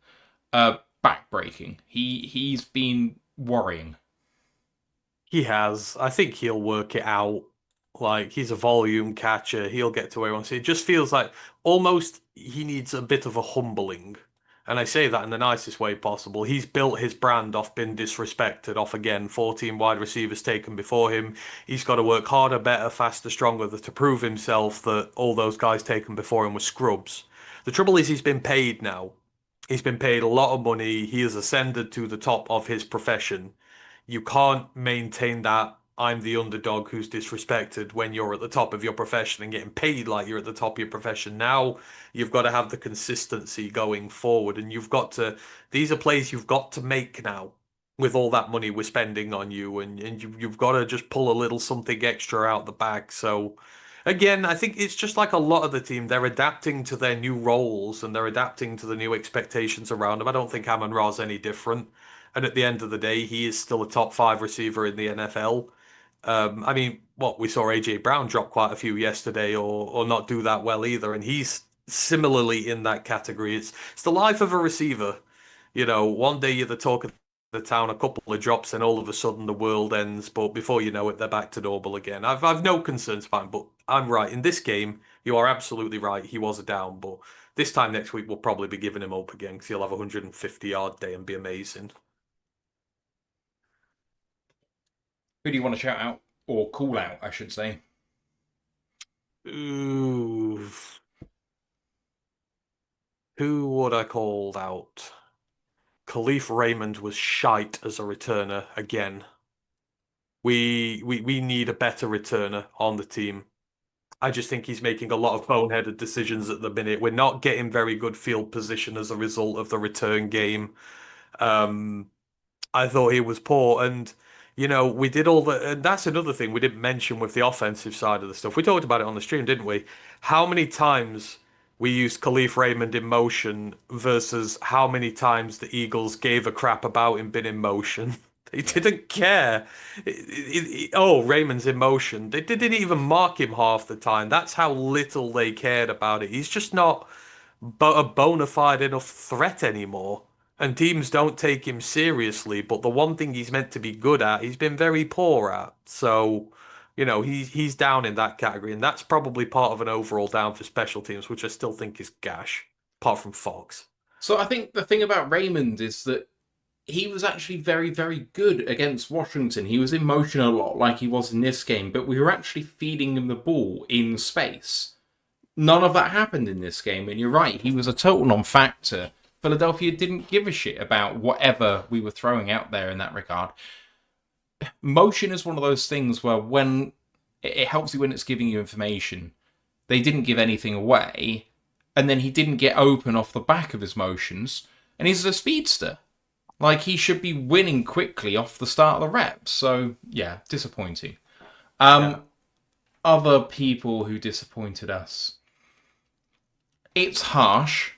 backbreaking. He's been worrying. He has. I think he'll work it out. Like he's a volume catcher. He'll get to where he wants to. It just feels like almost he needs a bit of a humbling. And I say that in the nicest way possible. He's built his brand off being disrespected, off again 14 wide receivers taken before him. He's got to work harder, better, faster, stronger to prove himself that all those guys taken before him were scrubs. The trouble is he's been paid now. He's been paid a lot of money. He has ascended to the top of his profession. You can't maintain that I'm the underdog who's disrespected when you're at the top of your profession and getting paid like you're at the top of your profession. Now you've got to have the consistency going forward, and these are plays you've got to make now. with all that money we're spending on you, and you've got to just pull a little something extra out the bag. So, again, I think it's just like a lot of the team, they're adapting to their new roles and they're adapting to the new expectations around them. I don't think Amon Ra's any different. And at the end of the day, he is still a top five receiver in the NFL. I mean, what we saw AJ Brown drop quite a few yesterday, or not do that well either, and he's similarly in that category. It's the life of a receiver. One day you're the talk of the town, a couple of drops, and all of a sudden the world ends. But before you know it, they're back to normal again. I've no concerns about him, but I'm right. In this game, you are absolutely right. He was a down, but this time next week we'll probably be giving him up again because he'll have a 150-yard day and be amazing. Who do you want to shout out or call out, I should say? Ooh, who would I called out? Khalif Raymond was shite as a returner again. We need a better returner on the team. I just think he's making a lot of boneheaded decisions at the minute. We're not getting very good field position as a result of the return game. Um, I thought he was poor. And, we did all the, and that's another thing we didn't mention with the offensive side of the stuff. We talked about it on the stream, didn't we? How many times we used Khalif Raymond in motion versus how many times the Eagles gave a crap about him being in motion. They Yeah. didn't care. Oh, Raymond's in motion. They didn't even mark him half the time. That's how little they cared about it. He's just not a bona fide enough threat anymore. And teams don't take him seriously, but the one thing he's meant to be good at, he's been very poor at. So, he's down in that category, and that's probably part of an overall down for special teams, which I still think is gash, apart from Fox. So I think the thing about Raymond is that he was actually very, very good against Washington. He was in motion a lot, like he was in this game, but we were actually feeding him the ball in space. None of that happened in this game, and you're right, he was a total non-factor. Philadelphia didn't give a shit about whatever we were throwing out there in that regard. Motion is one of those things where when it helps you when it's giving you information. They didn't give anything away, and then he didn't get open off the back of his motions, and he's a speedster. Like, he should be winning quickly off the start of the reps. So, yeah, disappointing. Yeah. Other people who disappointed us. It's harsh,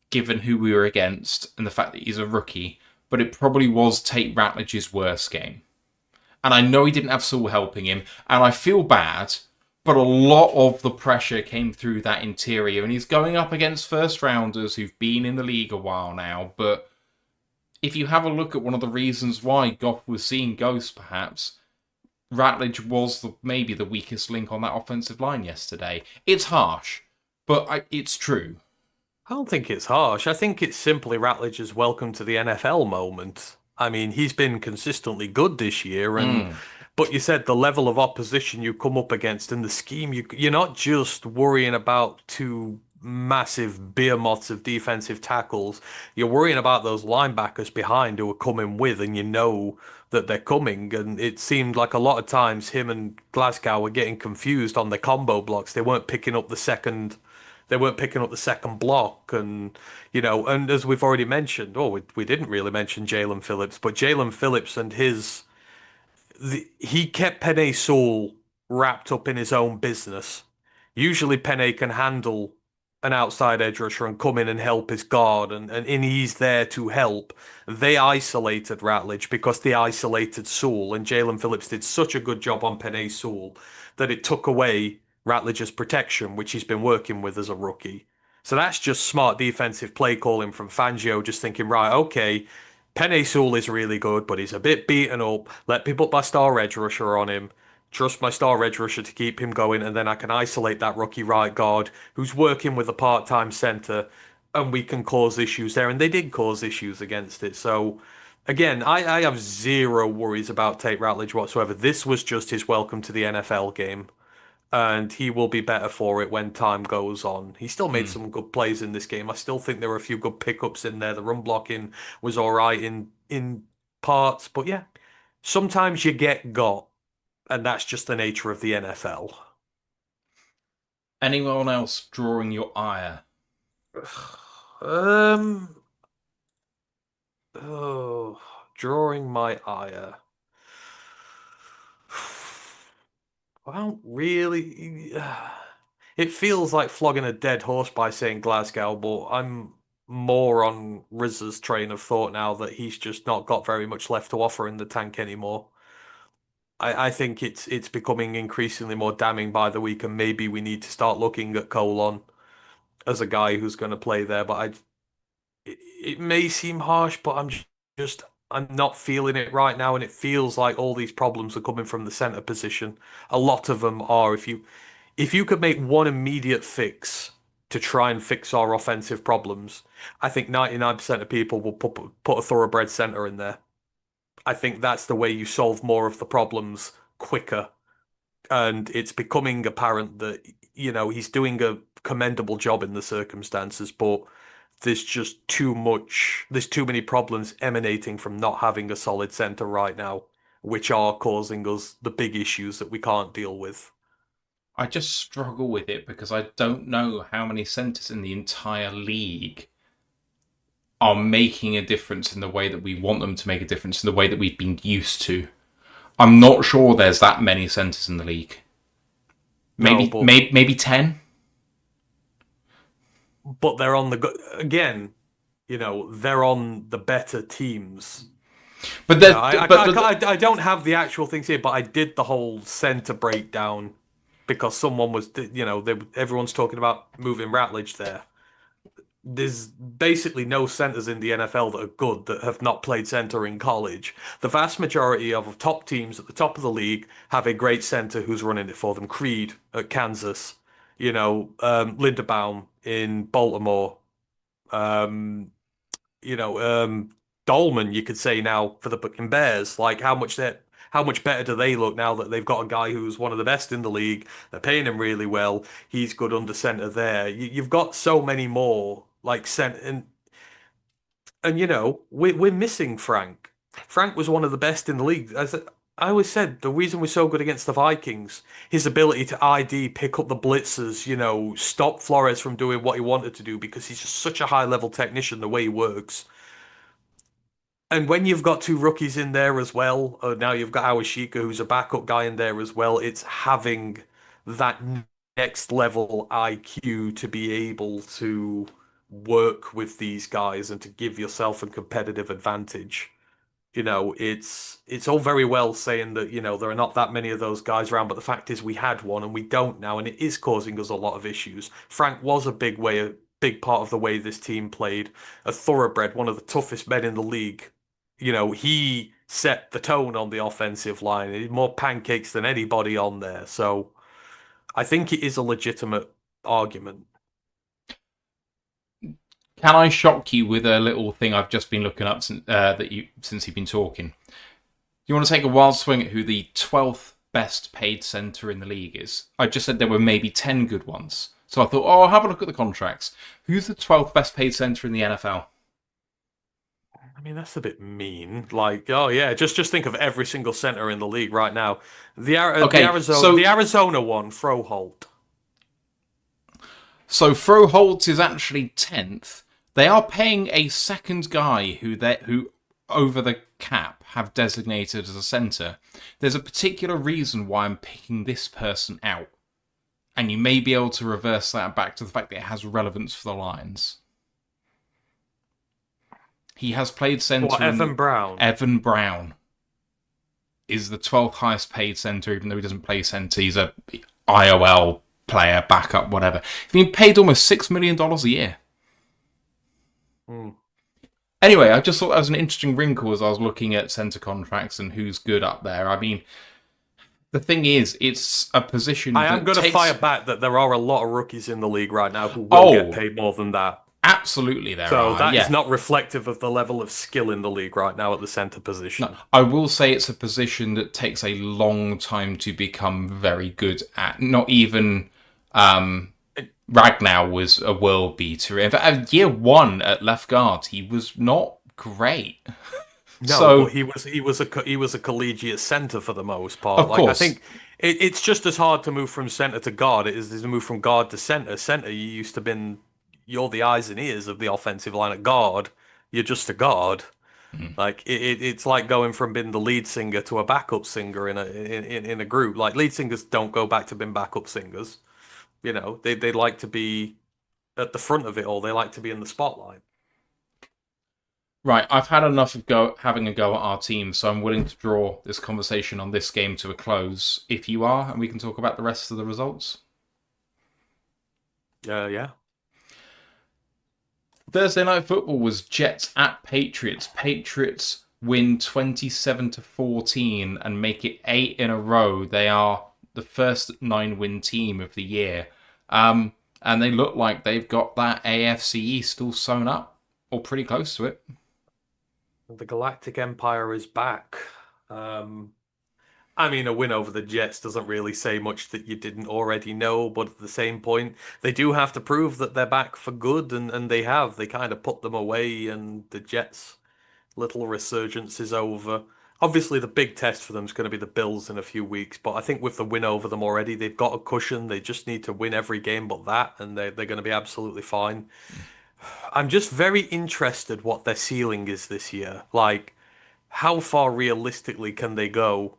given who we were against and the fact that he's a rookie, but it probably was Tate Ratledge's worst game. And I know he didn't have Saul helping him, and I feel bad, but a lot of the pressure came through that interior, and he's going up against first rounders who've been in the league a while now. But if you have a look at one of the reasons why Goff was seeing ghosts, perhaps, Ratledge was maybe the weakest link on that offensive line yesterday. It's harsh, but it's true. I don't think it's harsh. I think it's simply Ratledge's welcome to the NFL moment. I mean, he's been consistently good this year, and Mm, but you said the level of opposition you come up against and the scheme you're not just worrying about two massive behemoths of defensive tackles. You're worrying about those linebackers behind who are coming with, and you know that they're coming. And it seemed like a lot of times him and Glasgow were getting confused on the combo blocks. They weren't picking up the second block, and as we've already mentioned, we didn't really mention Jalen Phillips, but Jalen Phillips and he kept Penei Sewell wrapped up in his own business. Usually Penei can handle an outside edge rusher and come in and help his guard, and he's there to help. They isolated Ratledge because they isolated Sewell, and Jalen Phillips did such a good job on Penei Sewell that it took away Ratledge's protection, which he's been working with as a rookie. So that's just smart defensive play calling from Fangio, just thinking, right, okay, Penei Sewell is really good, but he's a bit beaten up. Let me put my star edge rusher on him. Trust my star edge rusher to keep him going, and then I can isolate that rookie right guard who's working with a part-time center, and we can cause issues there. And they did cause issues against it. So again, I have zero worries about Tate Ratledge whatsoever. This was just his welcome to the NFL game, and he will be better for it when time goes on. He still made mm. some good plays in this game. I still think there were a few good pickups in there. The run blocking was all right in parts, but yeah, sometimes you get got, and that's just the nature of the NFL. Anyone else drawing your ire? Um, Oh, drawing my ire. I don't really. It feels like flogging a dead horse by saying Glasgow, but I'm more on Riz's train of thought now that he's just not got very much left to offer in the tank anymore. I think it's becoming increasingly more damning by the week, and maybe we need to start looking at Colon as a guy who's going to play there. But it may seem harsh, but just I'm not feeling it right now, and it feels like all these problems are coming from the centre position. A lot of them are. If you could make one immediate fix to try and fix our offensive problems, I think 99% of people will put a thoroughbred centre in there. I think that's the way you solve more of the problems quicker. And it's becoming apparent that, he's doing a commendable job in the circumstances, but there's too many problems emanating from not having a solid centre right now, which are causing us the big issues that we can't deal with. I just struggle with it because I don't know how many centres in the entire league are making a difference in the way that we want them to make a difference in the way that we've been used to. I'm not sure there's that many centres in the league. No, Maybe 10. but they're on again, they're on the better teams. But You know, I don't have the actual things here, but I did the whole center breakdown because someone was, everyone's talking about moving Ratledge there. There's basically no centers in the NFL that are good that have not played center in college. The vast majority of top teams at the top of the league have a great center who's running it for them. Creed at Kansas, Linderbaum in Baltimore, um, you know, Dolman, you could say now for the fucking Bears. Like how much better do they look now that they've got a guy who's one of the best in the league? They're paying him really well. He's good under center there. You've got so many more like center, and we're missing Frank. Frank was one of the best in the league. As I always said, the reason we're so good against the Vikings, his ability to ID, pick up the blitzers, stop Flores from doing what he wanted to do because he's just such a high level technician the way he works. And when you've got two rookies in there as well, now you've got Awashika, who's a backup guy in there as well, it's having that next level IQ to be able to work with these guys and to give yourself a competitive advantage. It's all very well saying that, there are not that many of those guys around, but the fact is we had one and we don't now, and it is causing us a lot of issues. Frank was a big part of the way this team played, a thoroughbred, one of the toughest men in the league. He set the tone on the offensive line. He had more pancakes than anybody on there. So I think it is a legitimate argument. Can I shock you with a little thing I've just been looking up since you've been talking? You want to take a wild swing at who the 12th best paid centre in the league is? I just said there were maybe 10 good ones. So I thought, I'll have a look at the contracts. Who's the 12th best paid centre in the NFL? I mean, that's a bit mean. Like, oh yeah, just think of every single center in the league right now. The Arizona one, Froholt. So Froholt is actually 10th. They are paying a second guy who over the cap have designated as a centre. There's a particular reason why I'm picking this person out. And you may be able to reverse that back to the fact that it has relevance for the Lions. He has played centre. What, Evan Brown? Evan Brown is the 12th highest paid centre, even though he doesn't play centre. He's a IOL player, backup, whatever. He's been paid almost $6 million a year. Anyway, I just thought that was an interesting wrinkle as I was looking at centre contracts and who's good up there. I mean, the thing is, it's a position. I am going to fire back that there are a lot of rookies in the league right now who will get paid more than that. Absolutely, there are. So that is not reflective of the level of skill in the league right now at the centre position. No, I will say it's a position that takes a long time to become very good at. Not even Ragnow was a world beater. In fact, year one at left guard, he was not great. No, but he was a collegiate centre for the most part. Of course. I think it's just as hard to move from centre to guard it is to move from guard to centre. Centre, you used to been. You're the eyes and ears of the offensive line. At guard, you're just a guard. Like it's like going from being the lead singer to a backup singer in a group. Like lead singers don't go back to being backup singers. You know, they like to be at the front of it all. They like to be in the spotlight. Right, I've had enough of having a go at our team, so I'm willing to draw this conversation on this game to a close. If you are, and we can talk about the rest of the results. Yeah. Thursday night football was Jets at Patriots. Patriots win 27-14 and make it 8 in a row. They are the first 9-win team of the year. And they look like they've got that AFC East all sewn up, or pretty close to it. The Galactic Empire is back. I mean, a win over the Jets doesn't really say much that you didn't already know, but at the same point, they do have to prove that they're back for good, and they have. They kind of put them away, and the Jets' little resurgence is over. Obviously, the big test for them is going to be the Bills in a few weeks, but I think with the win over them already, they've got a cushion. They just need to win every game but that, and they're going to be absolutely fine. I'm just very interested what their ceiling is this year. Like, how far realistically can they go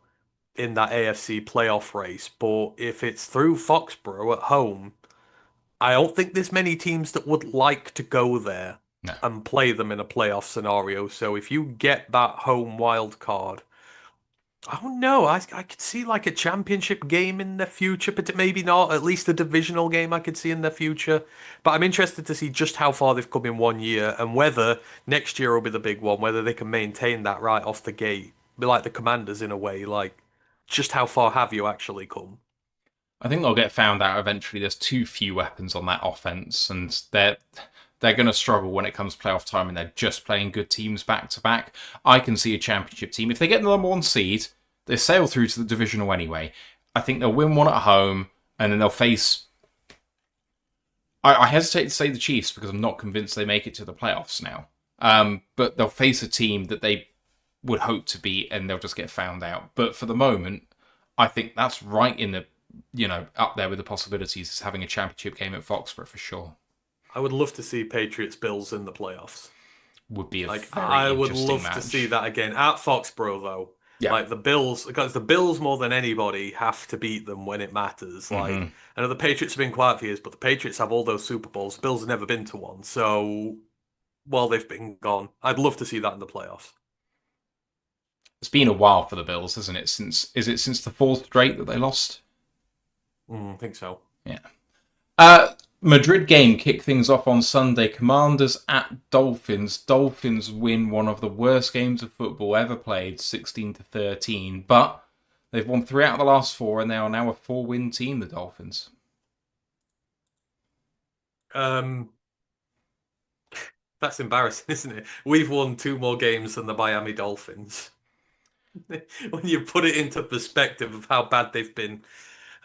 in that AFC playoff race? But if it's through Foxborough at home, I don't think there's many teams that would like to go there No. and play them in a playoff scenario. So if you get that home wild card, I don't know. I could see like a championship game in the future, but maybe not. At least a divisional game I could see in the future. But I'm interested to see just how far they've come in 1 year and whether next year will be the big one, whether they can maintain that right off the gate. Be like the Commanders in a way, like just how far have you actually come? I think they'll get found out eventually. There's too few weapons on that offense, and they're going to struggle when it comes to playoff time, and they're just playing good teams back to back. I can see a championship team. If they get the number one seed, they sail through to the divisional anyway. I think they'll win one at home, and then they'll face... I hesitate to say the Chiefs because I'm not convinced they make it to the playoffs now. But they'll face a team that they would hope to beat, and they'll just get found out. But for the moment, I think that's right in the, up there with the possibilities as having a championship game at Foxborough for sure. I would love to see Patriots Bills in the playoffs. Would be a Like very I would interesting love match. to see that again at Foxborough though. Yeah. Like the Bills, because the Bills more than anybody have to beat them when it matters. Like I know the Patriots have been quiet for years, but the Patriots have all those Super Bowls. The Bills have never been to one, so while they've been gone, I'd love to see that in the playoffs. It's been a while for the Bills, hasn't it? Since the fourth straight that they lost? I think so. Yeah. Madrid game kicked things off on Sunday. Commanders at Dolphins. Dolphins win one of the worst games of football ever played, 16-13. But they've won 3 out of the last 4, and they are now a 4-win team, the Dolphins. That's embarrassing, isn't it? We've won 2 more games than the Miami Dolphins. When you put it into perspective of how bad they've been.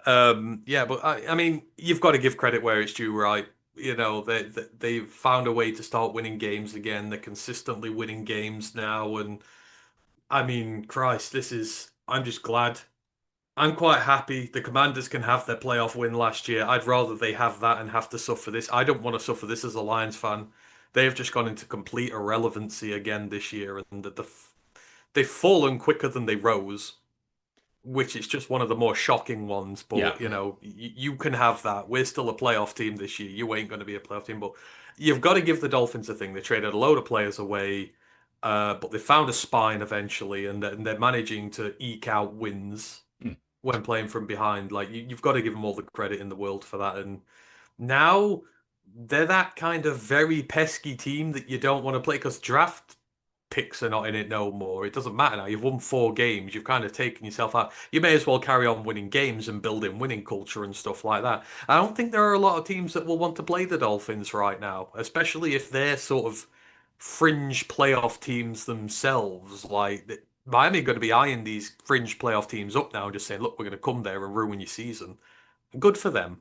Yeah, but I mean, you've got to give credit where it's due, right? You know, they've found a way to start winning games again. They're consistently winning games now, and I mean, Christ, I'm just glad. I'm quite happy. The Commanders can have their playoff win last year. I'd rather they have that and have to suffer this. I don't want to suffer this as a Lions fan. They have just gone into complete irrelevancy again this year, and they've fallen quicker than they rose, which is just one of the more shocking ones. But Yeah. you can have that. We're still a playoff team this year. You ain't going to be a playoff team, but you've got to give the Dolphins a thing. They traded a load of players away, but they found a spine eventually, and they're managing to eke out wins when playing from behind. Like you've got to give them all the credit in the world for that. And now they're that kind of very pesky team that you don't want to play because draft picks are not in it no more. It doesn't matter now. You've won 4 games. You've kind of taken yourself out. You may as well carry on winning games and building winning culture and stuff like that. I don't think there are a lot of teams that will want to play the Dolphins right now, especially if they're sort of fringe playoff teams themselves. Like Miami are going to be eyeing these fringe playoff teams up now and just saying, look, we're going to come there and ruin your season. Good for them.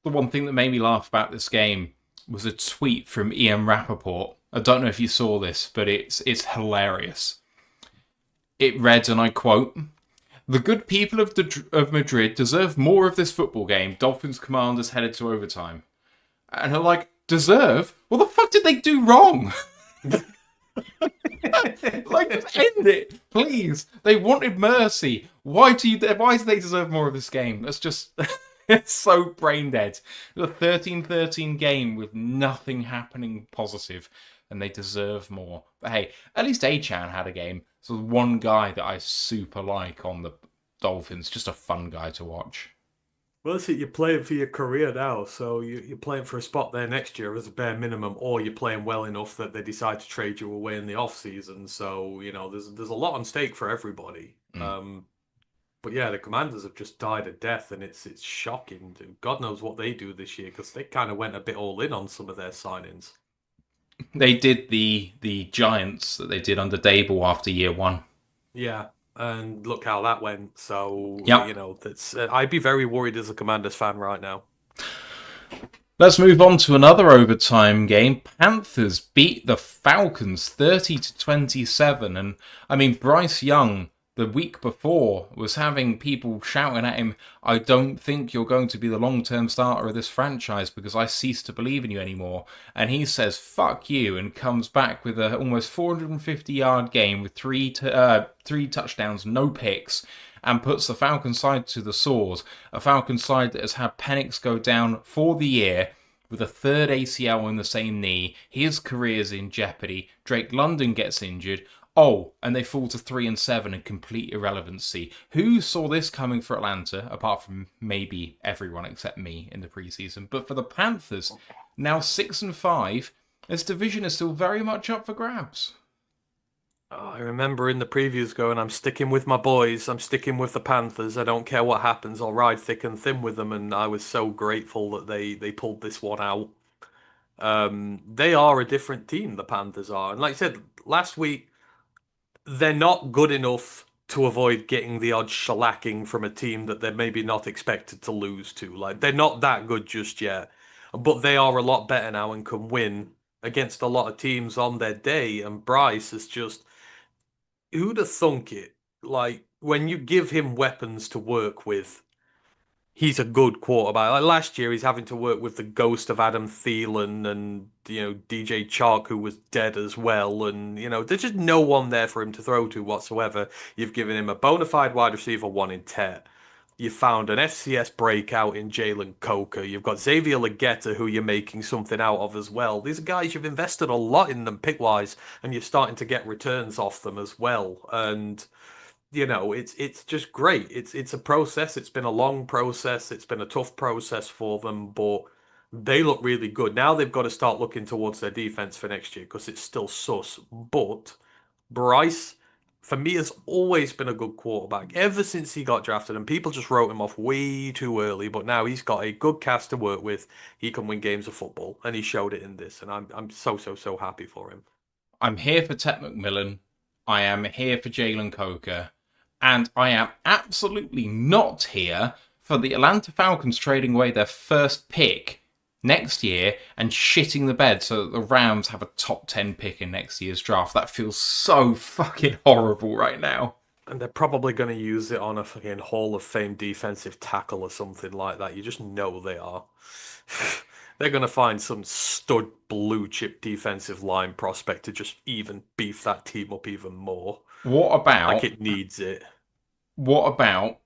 The one thing that made me laugh about this game was a tweet from Ian Rappaport. I don't know if you saw this, but it's hilarious. It read, and I quote, "The good people of Madrid deserve more of this football game. Dolphins Commanders headed to overtime." And I'm like, Deserve? What the fuck did they do wrong? Like, just end it, please. They wanted mercy. Why do they deserve more of this game? That's just it's so brain dead. The 13-13 game with nothing happening positive, and they deserve more. But hey, at least A-Chan had a game. So one guy that I super like on the Dolphins, just a fun guy to watch. Well, that's it. You're playing for your career now, so you're playing for a spot there next year as a bare minimum, or you're playing well enough that they decide to trade you away in the off season. So there's a lot on stake for everybody. But yeah, the Commanders have just died a death, and it's shocking. God knows what they do this year because they kind of went a bit all in on some of their signings. They did the Giants that they did under Dable after year one. Yeah, and look how that went. So Yep. that's I'd be very worried as a Commanders fan right now. Let's move on to another overtime game. Panthers beat the Falcons 30-27, and I mean Bryce Young the week before was having people shouting at him, "I don't think you're going to be the long-term starter of this franchise because I cease to believe in you anymore." And he says, "Fuck you," and comes back with a almost 450-yard game with three touchdowns, no picks, and puts the Falcons side to the sword. A Falcons side that has had Penix go down for the year with a third ACL in the same knee. His career's in jeopardy. Drake London gets injured. Oh, and they fall to 3-7 in complete irrelevancy. Who saw this coming for Atlanta, apart from maybe everyone except me in the preseason? But for the Panthers, now 6-5, this division is still very much up for grabs. Oh, I remember in the previews going, I'm sticking with my boys. I'm sticking with the Panthers. I don't care what happens. I'll ride thick and thin with them. And I was so grateful that they pulled this one out. They are a different team, the Panthers are. And like I said last week, they're not good enough to avoid getting the odd shellacking from a team that they're maybe not expected to lose to. Like, they're not that good just yet. But they are a lot better now and can win against a lot of teams on their day. And Bryce is just who'd have thunk it? Like when you give him weapons to work with, he's a good quarterback. Like last year, he's having to work with the ghost of Adam Thielen and DJ Chark, who was dead as well. And there's just no one there for him to throw to whatsoever. You've given him a bona fide wide receiver one in Tet. You found an FCS breakout in Jalen Coker. You've got Xavier Legetta, who you're making something out of as well. These are guys you've invested a lot in them pick-wise, and you're starting to get returns off them as well. And it's just great. It's a process. It's been a long process. It's been a tough process for them, but they look really good. Now they've got to start looking towards their defense for next year because it's still sus. But Bryce, for me, has always been a good quarterback ever since he got drafted, and people just wrote him off way too early. But now he's got a good cast to work with. He can win games of football, and he showed it in this. And I'm so happy for him. I'm here for Ted McMillan. I am here for Jalen Coker. And I am absolutely not here for the Atlanta Falcons trading away their first pick next year and shitting the bed so that the Rams have a top 10 pick in next year's draft. That feels so fucking horrible right now. And they're probably going to use it on a fucking Hall of Fame defensive tackle or something like that. You just know they are. They're going to find some stud blue chip defensive line prospect to just even beef that team up even more. What about... Like it needs it. What about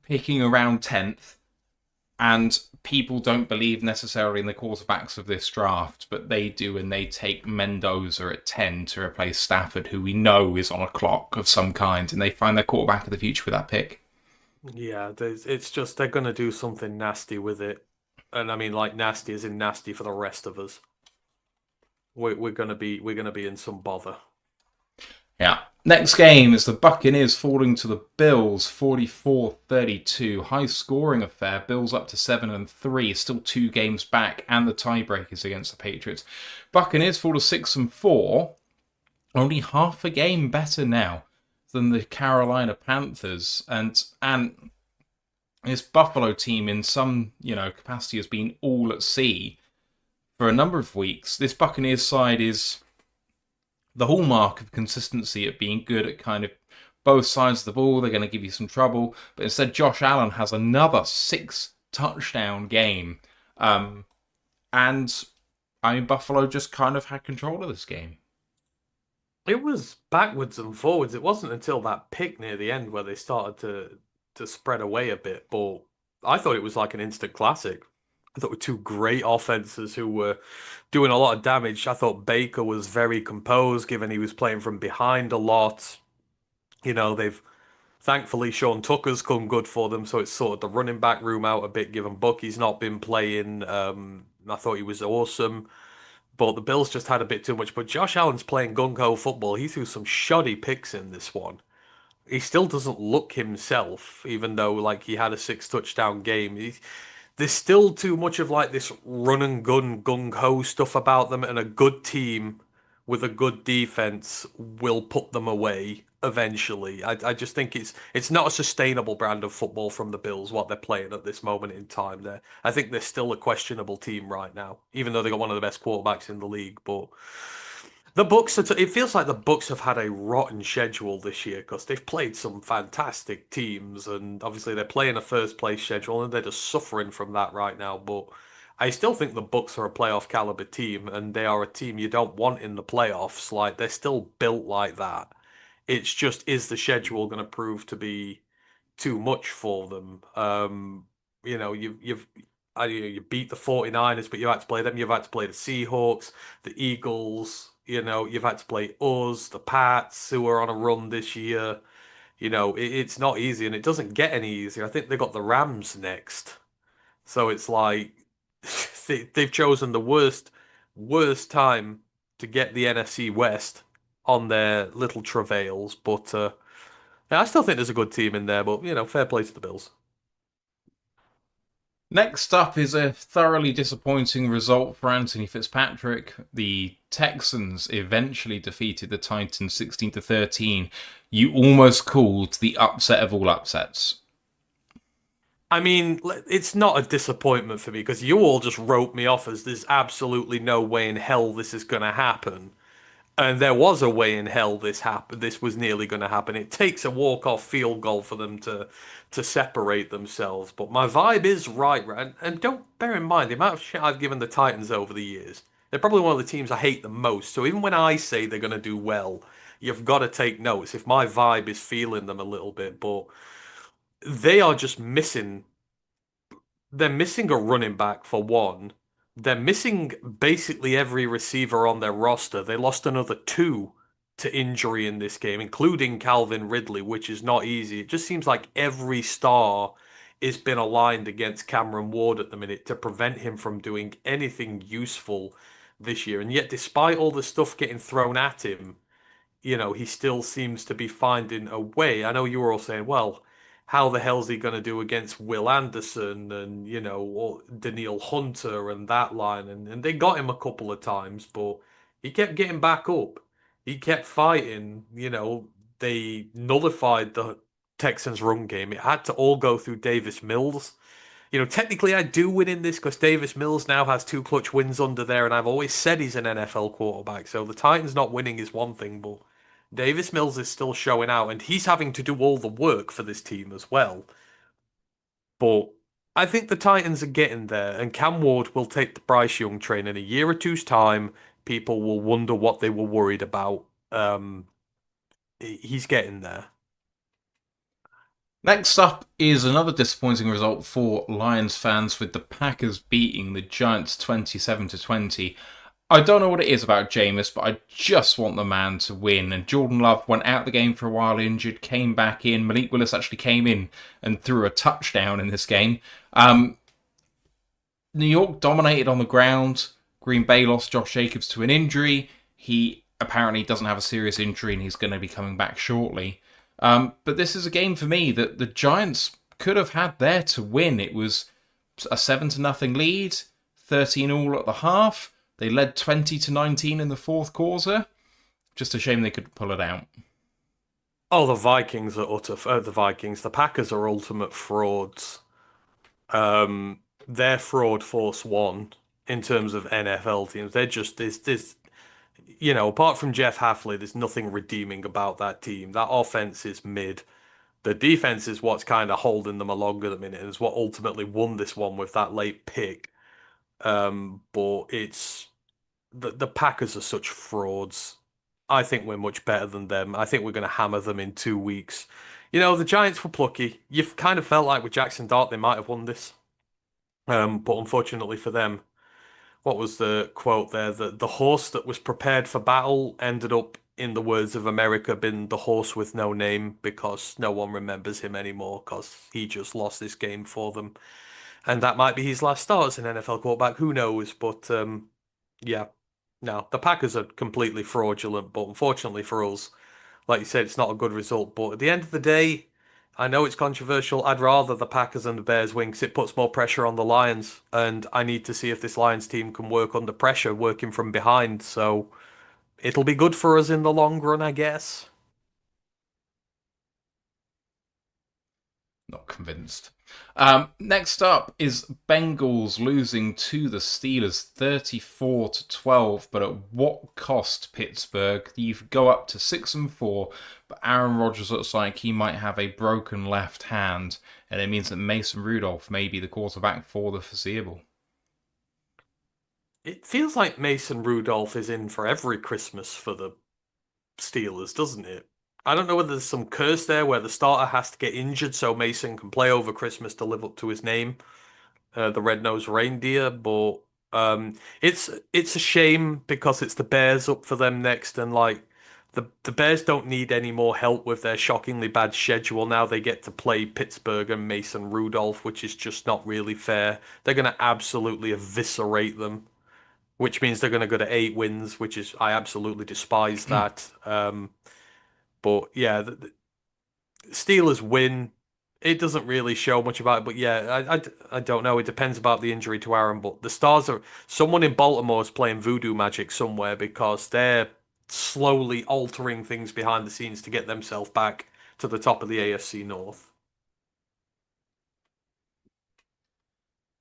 picking around 10th and people don't believe necessarily in the quarterbacks of this draft, but they do, and they take Mendoza at 10 to replace Stafford, who we know is on a clock of some kind, and they find their quarterback of the future with that pick? Yeah, it's just they're going to do something nasty with it. And I mean, like nasty as in nasty for the rest of us. We're gonna be in some bother. Yeah. Next game is the Buccaneers falling to the Bills, 44-32. High scoring affair. Bills up to 7-3, still 2 games back, and the tiebreakers against the Patriots. Buccaneers fall to 6-4, only half a game better now than the Carolina Panthers, and this Buffalo team in some capacity has been all at sea for a number of weeks. This Buccaneers side is the hallmark of consistency at being good at kind of both sides of the ball. They're going to give you some trouble. But instead, Josh Allen has another 6-touchdown game. And I mean, Buffalo just kind of had control of this game. It was backwards and forwards. It wasn't until that pick near the end where they started to spread away a bit. But I thought it was like an instant classic. I thought with two great offenses who were doing a lot of damage. I thought Baker was very composed, given he was playing from behind a lot. They've thankfully Sean Tucker's come good for them, so it's sort of the running back room out a bit. Given Bucky's not been playing, I thought he was awesome. But the Bills just had a bit too much. But Josh Allen's playing gung ho football. He threw some shoddy picks in this one. He still doesn't look himself, even though like he had a six touchdown game. There's still too much of like this run and gun gung ho stuff about them, and a good team with a good defense will put them away eventually. I just think it's not a sustainable brand of football from the Bills what they're playing at this moment in time. There, I think they're still a questionable team right now, even though they got one of the best quarterbacks in the league. But the Bucks, it feels like the Bucks have had a rotten schedule this year because they've played some fantastic teams, and obviously they're playing a first place schedule and they're just suffering from that right now. But I still think the Bucks are a playoff caliber team, and they are a team you don't want in the playoffs. Like they're still built like that. It's just is the schedule going to prove to be too much for them? You beat the 49ers, but you had to play them. You've had to play the Seahawks, the Eagles. You've had to play us, the Pats, who are on a run this year. It's not easy, and it doesn't get any easier. I think they got the Rams next, so it's like they've chosen the worst time to get the NFC West on their little travails. But yeah, I still think there's a good team in there. But fair play to the Bills. Next up is a thoroughly disappointing result for Anthony Fitzpatrick. The Texans eventually defeated the Titans 16-13. You almost called the upset of all upsets. I mean, it's not a disappointment for me because you all just wrote me off as there's absolutely no way in hell this is going to happen. And there was a way in hell this happened. This was nearly going to happen. It takes a walk-off field goal for them to separate themselves. But my vibe is right. And don't bear in mind the amount of shit I've given the Titans over the years. They're probably one of the teams I hate the most. So even when I say they're going to do well, you've got to take notice if my vibe is feeling them a little bit. But they are just missing. They're missing a running back for one. They're missing basically every receiver on their roster. They lost another two to injury in this game, including Calvin Ridley, which is not easy. It just seems like every star is been aligned against Cameron Ward at the minute to prevent him from doing anything useful this year. And yet, despite all the stuff getting thrown at him, he still seems to be finding a way. I know you were all saying, well, how the hell's he going to do against Will Anderson and, or Daniil Hunter and that line? And they got him a couple of times, but he kept getting back up. He kept fighting. They nullified the Texans' run game. It had to all go through Davis Mills. Technically I do win in this because Davis Mills now has two clutch wins under there, and I've always said he's an NFL quarterback. So the Titans not winning is one thing, but Davis Mills is still showing out, and he's having to do all the work for this team as well. But I think the Titans are getting there, and Cam Ward will take the Bryce Young train in a year or two's time. People will wonder what they were worried about. He's getting there. Next up is another disappointing result for Lions fans with the Packers beating the Giants 27-20. I don't know what it is about Jameis, but I just want the man to win. And Jordan Love went out the game for a while injured, came back in. Malik Willis actually came in and threw a touchdown in this game. New York dominated on the ground. Green Bay lost Josh Jacobs to an injury. He apparently doesn't have a serious injury and he's going to be coming back shortly. But this is a game for me that the Giants could have had there to win. It was a 7-0 lead, 13 all at the half. They led 20-19 in the fourth quarter. Just a shame they couldn't pull it out. Oh, the Vikings are the Vikings. The Packers are ultimate frauds. They're fraud force one in terms of NFL teams. They're just this. Apart from Jeff Hafley, there's nothing redeeming about that team. That offense is mid. The defense is what's kind of holding them along at the minute, and is what ultimately won this one with that late pick. But it's the Packers are such frauds. I think we're much better than them. I think we're going to hammer them in 2 weeks. The Giants were plucky. You've kind of felt like with Jackson Dart they might have won this. But unfortunately for them, what was the quote there? The horse that was prepared for battle ended up, in the words of America, being the horse with no name because no one remembers him anymore because he just lost this game for them. And that might be his last start as an NFL quarterback. Who knows? But yeah, no, the Packers are completely fraudulent. But unfortunately for us, like you said, it's not a good result. But at the end of the day, I know it's controversial. I'd rather the Packers and the Bears win because it puts more pressure on the Lions. And I need to see if this Lions team can work under pressure, working from behind. So it'll be good for us in the long run, I guess. Not convinced. Next up is Bengals losing to the Steelers 34-12, but at what cost, Pittsburgh? You go up to 6-4, but Aaron Rodgers looks like he might have a broken left hand, and it means that Mason Rudolph may be the quarterback for the foreseeable. It feels like Mason Rudolph is in for every Christmas for the Steelers, doesn't it? I don't know whether there's some curse there where the starter has to get injured so Mason can play over Christmas to live up to his name, the Red-Nosed Reindeer. But it's a shame because it's the Bears up for them next, and like the Bears don't need any more help with their shockingly bad schedule. Now they get to play Pittsburgh and Mason Rudolph, which is just not really fair. They're going to absolutely eviscerate them, which means they're going to go to 8 wins, which is I absolutely despise that. But yeah, the Steelers win. It doesn't really show much about it, but yeah, I don't know. It depends about the injury to Aaron. But the Stars are someone in Baltimore is playing voodoo magic somewhere because they're slowly altering things behind the scenes to get themselves back to the top of the AFC North.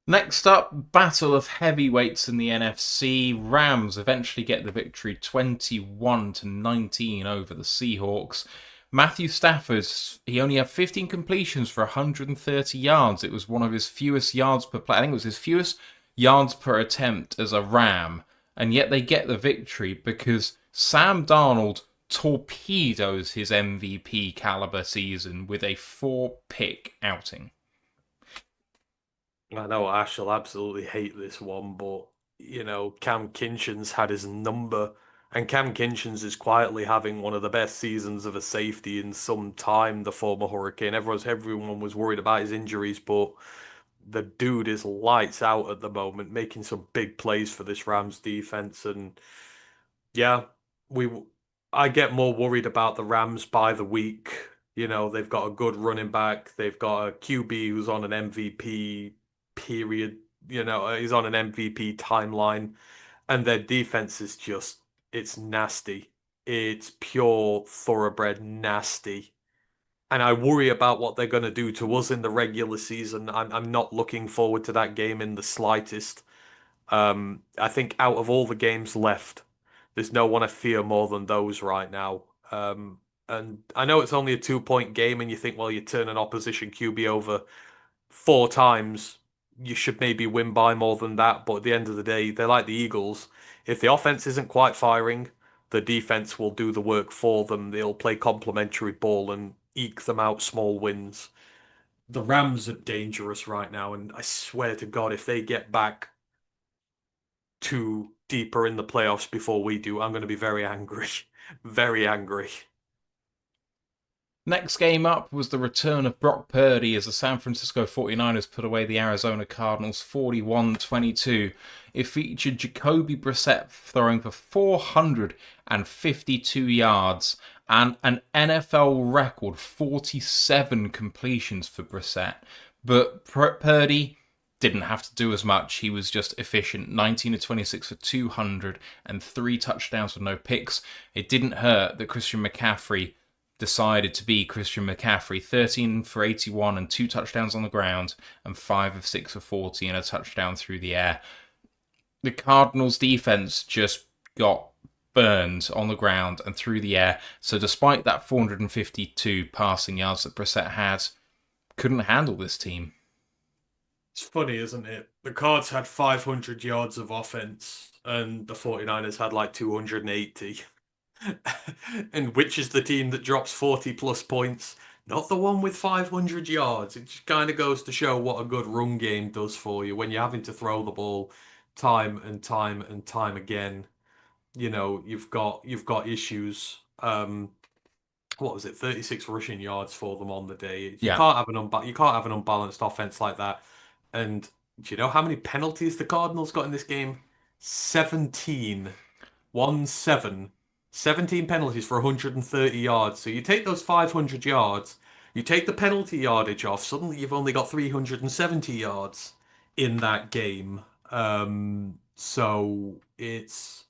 Next up, battle of heavyweights in the NFC. Rams eventually get the victory 21-19 over the Seahawks. Matthew Stafford, he only had 15 completions for 130 yards. It was one of his fewest yards per play. I think it was his fewest yards per attempt as a Ram. And yet they get the victory because Sam Darnold torpedoes his MVP caliber season with a 4-pick outing. I know Ash will absolutely hate this one, but Cam Kinchens had his number, and Cam Kinchens is quietly having one of the best seasons of a safety in some time. The former Hurricane, everyone was worried about his injuries, but the dude is lights out at the moment, making some big plays for this Rams defense, and yeah, we I get more worried about the Rams by the week. They've got a good running back. They've got a QB who's on an MVP period. He's on an MVP timeline, and their defense is just it's nasty. It's pure thoroughbred nasty. And I worry about what they're going to do to us in the regular season. I'm not looking forward to that game in the slightest. I think out of all the games left, there's no one I fear more than those right now. And I know it's only a 2-point game, and you think, well, you turn an opposition QB over 4 times, you should maybe win by more than that. But at the end of the day, they're like the Eagles. If the offense isn't quite firing, the defense will do the work for them. They'll play complementary ball and eke them out small wins. The Rams are dangerous right now, and I swear to God, if they get back too deeper in the playoffs before we do, I'm going to be very angry. Very angry. Next game up was the return of Brock Purdy as the San Francisco 49ers put away the Arizona Cardinals 41-22. It featured Jacoby Brissett throwing for 452 yards and an NFL record 47 completions for Brissett. But Purdy didn't have to do as much. He was just efficient. 19-26 for 200 and 3 touchdowns with no picks. It didn't hurt that Christian McCaffrey decided to be Christian McCaffrey. 13 for 81 and 2 touchdowns on the ground and 5 of 6 for 40 and a touchdown through the air. The Cardinals defense just got burned on the ground and through the air. So despite that 452 passing yards that Brissett had, couldn't handle this team. It's funny, isn't it? The Cards had 500 yards of offense, and the 49ers had like 280. And which is the team that drops 40 plus points? Not the one with 500 yards. It just kind of goes to show what a good run game does for you when you're having to throw the ball time and time and time again. You've got issues. What was it? 36 rushing yards for them on the day. You Yeah. can't have you can't have an unbalanced offense like that. And do you know how many penalties the Cardinals got in this game? 17. 1-7. 17 penalties for 130 yards. So you take those 500 yards, you take the penalty yardage off, suddenly you've only got 370 yards in that game. So it's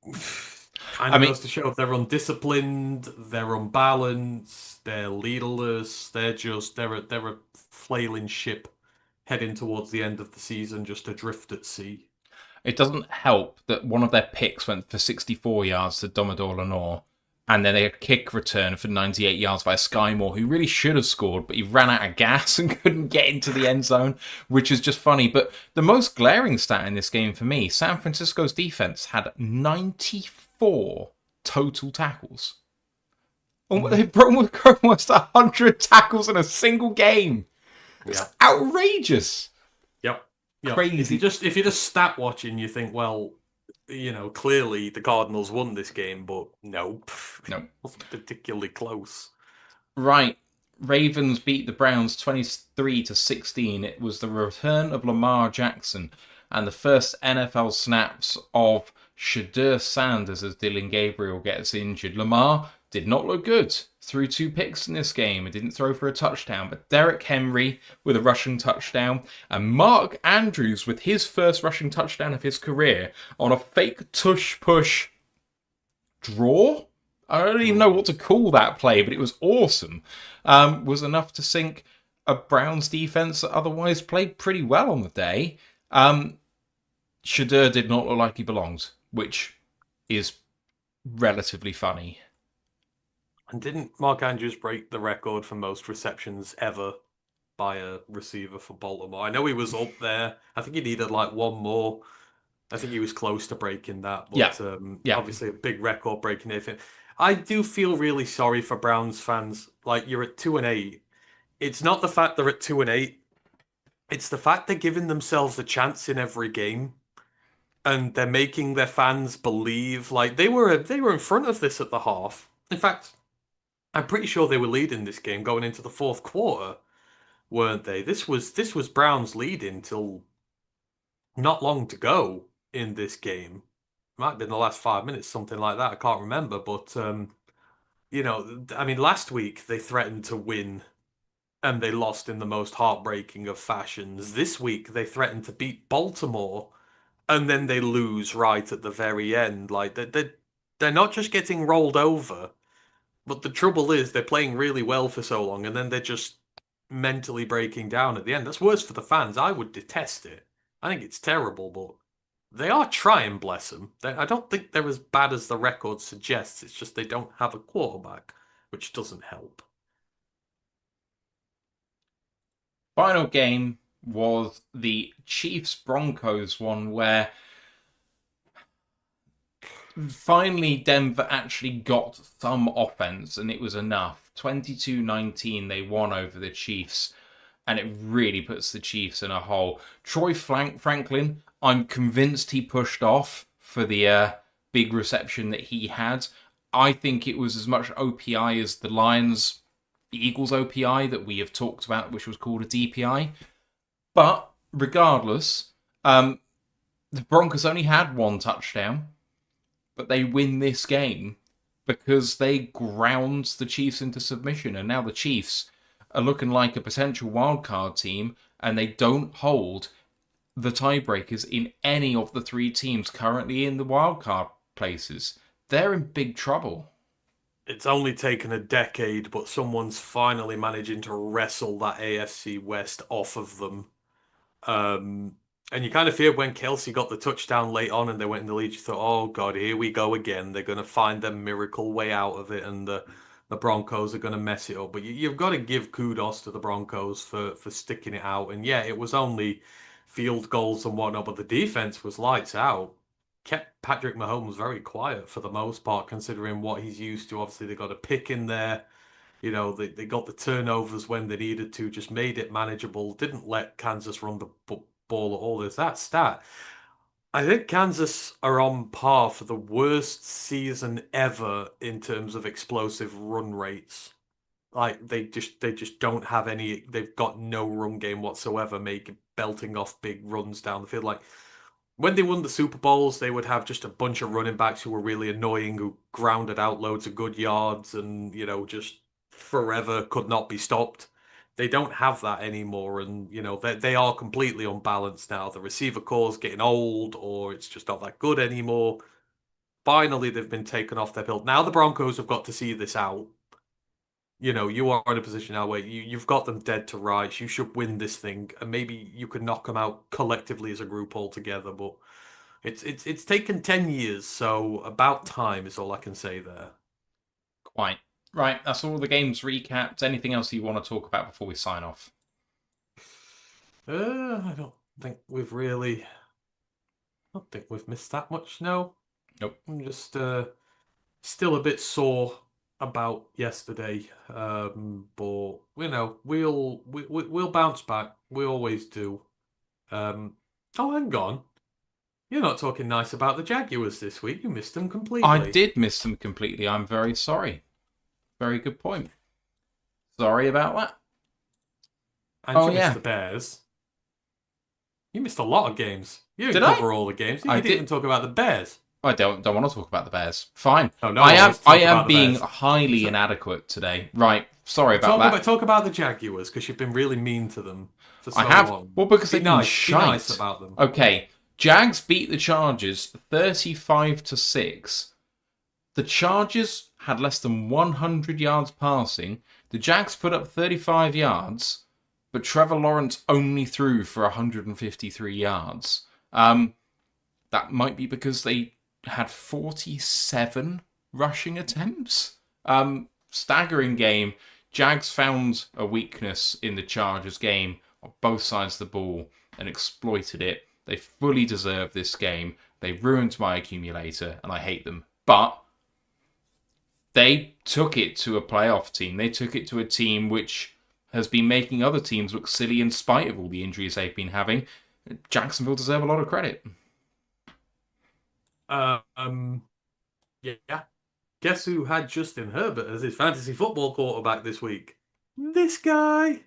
kind I of mean, goes to show if they're undisciplined, they're unbalanced, they're leaderless, they're a flailing ship heading towards the end of the season, just adrift at sea. it doesn't help that one of their picks went for 64 yards to Domador Lenore, and then a kick return for 98 yards by Sky Moore, who really should have scored, but he ran out of gas and couldn't get into the end zone, which is just funny. But the most glaring stat in this game for me, San Francisco's defense had 94 total tackles. They broke almost 100 tackles in a single game. It's Yeah. outrageous. Yep. Yep. Crazy. If you're just stat watching, you think, well, clearly the Cardinals won this game, but no, it No. wasn't particularly close. Right. Ravens beat the Browns 23-16. It was the return of Lamar Jackson and the first NFL snaps of Shadur Sanders as Dylan Gabriel gets injured. Lamar did not look good. Threw 2 picks in this game and didn't throw for a touchdown. But Derrick Henry with a rushing touchdown and Mark Andrews with his first rushing touchdown of his career on a fake tush push draw. I don't even know what to call that play, but it was awesome. Was enough to sink a Browns defense that otherwise played pretty well on the day. Shadur did not look like he belonged, which is relatively funny. And didn't Mark Andrews break the record for most receptions ever by a receiver for Baltimore? I know he was up there. I think he needed like one more. I think he was close to breaking that, Yeah, but yeah. obviously a big record breaking anything. I do feel really sorry for Browns fans. Like you're at 2-8. It's not the fact they're at 2-8. It's the fact they're giving themselves a chance in every game, and they're making their fans believe like they were in front of this at the half. In fact, I'm pretty sure they were leading this game going into the fourth quarter, weren't they? This was Browns leading till not long to go in this game. Might have been the last 5 minutes, something like that. I can't remember, but I mean, last week they threatened to win and they lost in the most heartbreaking of fashions. This week they threatened to beat Baltimore and then they lose right at the very end. Like they're not just getting rolled over, but the trouble is they're playing really well for so long and then they're just mentally breaking down at the end. That's worse for the fans. I would detest it. I think it's terrible, but they are trying, bless them. I don't think they're as bad as the record suggests. It's just they don't have a quarterback, which doesn't help. Final game was the Chiefs Broncos one where finally Denver actually got some offense and it was enough. 22-19 they won over the Chiefs and it really puts the Chiefs in a hole. Troy Franklin, I'm convinced he pushed off for the big reception that he had. I think it was as much OPI as the Lions Eagles OPI that we have talked about, which was called a DPI. But regardless, the Broncos only had 1 touchdown, but they win this game because they ground the Chiefs into submission. And now the Chiefs are looking like a potential wildcard team, and they don't hold the tiebreakers in any of the 3 teams currently in the wildcard places. They're in big trouble. It's only taken a decade, but someone's finally managing to wrestle that AFC West off of them. And you kind of feared when Kelsey got the touchdown late on and they went in the lead, you thought, oh God, here we go again. They're going to find their miracle way out of it. And the the Broncos are going to mess it up. But you've got to give kudos to the Broncos for sticking it out. And yeah, it was only field goals and whatnot, but the defense was lights out. Kept Patrick Mahomes very quiet for the most part, considering what he's used to. Obviously, they got a pick in there. You know, they got the turnovers when they needed to, just made it manageable. Didn't let Kansas run the ball at all. There's that stat. I think Kansas are on par for the worst season ever in terms of explosive run rates. Like they just don't have any. They've got no run game whatsoever, making belting off big runs down the field. Like when they won the Super Bowls, they would have just a bunch of running backs who were really annoying, who grounded out loads of good yards and, just forever could not be stopped. They don't have that anymore, and they are completely unbalanced now. The receiver core's getting old, or it's just not that good anymore. Finally, they've been taken off their build. Now the Broncos have got to see this out. You are in a position now where you've got them dead to rights. You should win this thing, and maybe you could knock them out collectively as a group altogether. But it's taken 10 years, so about time is all I can say there. Quite. Right, that's all the games recapped. Anything else you want to talk about before we sign off? I don't think we've really. I don't think we've missed that much. No, Nope. I'm just still a bit sore about yesterday. But we'll bounce back. We always do. Oh, hang on. You're not talking nice about the Jaguars this week. You missed them completely. I did miss them completely. I'm very sorry. Very good point. Sorry about that. And you missed the Bears. You missed a lot of games. You didn't cover all the games. You didn't even talk about the Bears. I don't want to talk about the Bears. Fine. Oh, no, I am being highly inadequate today. Right. Sorry about that. Talk about the Jaguars, because you've been really mean to them for so I have. long. Well, because they've been shite. Be nice about them. Okay. Jags beat the Chargers 35-6. The Chargers had less than 100 yards passing. The Jags put up 35 yards, but Trevor Lawrence only threw for 153 yards. That might be because they had 47 rushing attempts. Staggering game. Jags found a weakness in the Chargers game on both sides of the ball and exploited it. They fully deserve this game. They ruined my accumulator, and I hate them. But they took it to a playoff team. They took it to a team which has been making other teams look silly in spite of all the injuries they've been having. Jacksonville deserve a lot of credit. Yeah. Guess who had Justin Herbert as his fantasy football quarterback this week? This guy.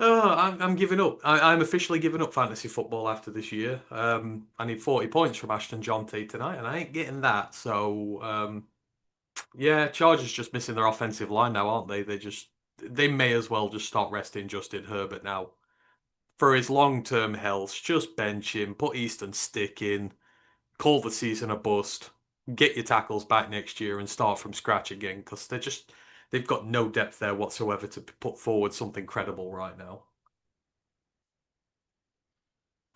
Oh, I'm giving up. I'm officially giving up fantasy football after this year. I need 40 points from Ashton Jonte tonight, and I ain't getting that. So, yeah, Chargers just missing their offensive line now, aren't they? They may as well just start resting Justin Herbert now. For his long-term health, just bench him, put Easton Stick in, call the season a bust, get your tackles back next year and start from scratch again, because they've got no depth there whatsoever to put forward something credible right now.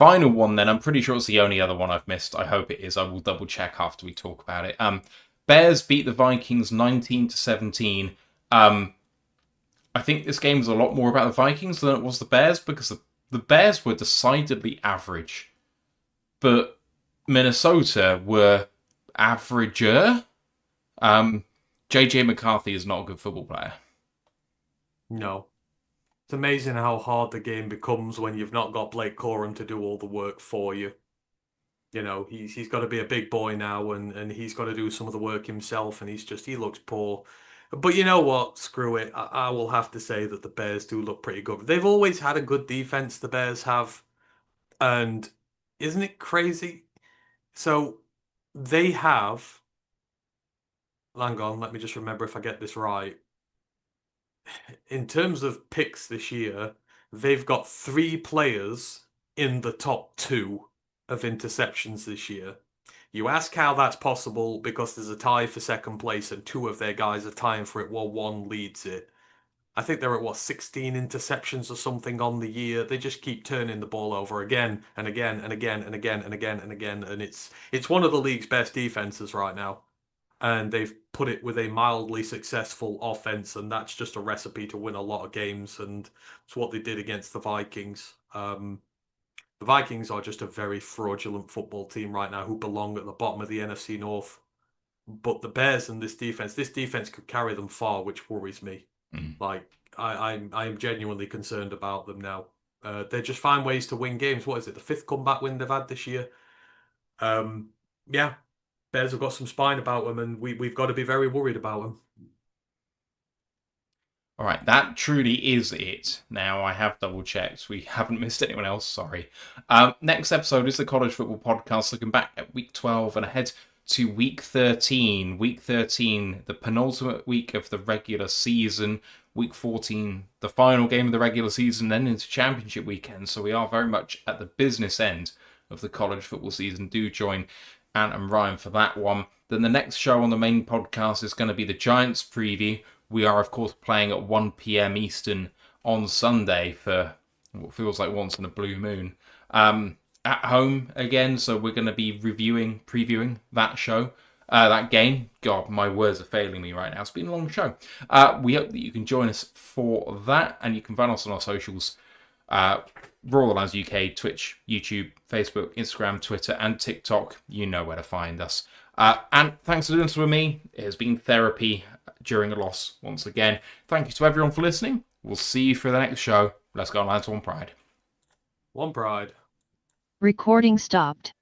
Final one then. I'm pretty sure it's the only other one I've missed. I hope it is. I will double check after we talk about it. Bears beat the Vikings 19-17. I think this game was a lot more about the Vikings than it was the Bears, because the Bears were decidedly average. But Minnesota were averager. JJ McCarthy is not a good football player. No. It's amazing how hard the game becomes when you've not got Blake Corum to do all the work for you. He's got to be a big boy now, and he's got to do some of the work himself, and he looks poor. But you know what? Screw it. I will have to say that the Bears do look pretty good. They've always had a good defense, the Bears have. And isn't it crazy? So they have. Hang on, let me just remember if I get this right. In terms of picks this year, they've got 3 players in the top 2 of interceptions this year. You ask how that's possible, because there's a tie for second place and 2 of their guys are tying for it while 1 leads it. I think they're at 16 interceptions or something on the year. They just keep turning the ball over again and again and again and again and again and again, and it's one of the league's best defenses right now. and they've put it with a mildly successful offense, and that's just a recipe to win a lot of games, and it's what they did against the Vikings. The Vikings are just a very fraudulent football team right now who belong at the bottom of the NFC North. But the Bears and this defense could carry them far, which worries me. Like I'm genuinely concerned about them now. They just find ways to win games. What is it? The fifth comeback win they've had this year. Yeah, Bears have got some spine about them, and we've got to be very worried about them. All right, that truly is it. Now, I have double-checked. We haven't missed anyone else, sorry. Next episode is the College Football Podcast, looking back at Week 12 and ahead to Week 13. Week 13, the penultimate week of the regular season. Week 14, the final game of the regular season, then into Championship weekend. So we are very much at the business end of the college football season. Do join Ant and Ryan for that one. Then the next show on the main podcast is going to be the Giants preview. We are, of course, playing at 1 p.m. Eastern on Sunday for what feels like once in a blue moon. At home again, so we're going to be previewing that show, that game. God, my words are failing me right now. It's been a long show. We hope that you can join us for that, and you can find us on our socials. Royal Alliance UK, Twitch, YouTube, Facebook, Instagram, Twitter, and TikTok. You know where to find us. And thanks for doing this with me. It has been therapy during a loss once again. Thank you to everyone for listening. We'll see you for the next show. Let's go on, lads. One pride. One pride. Recording stopped.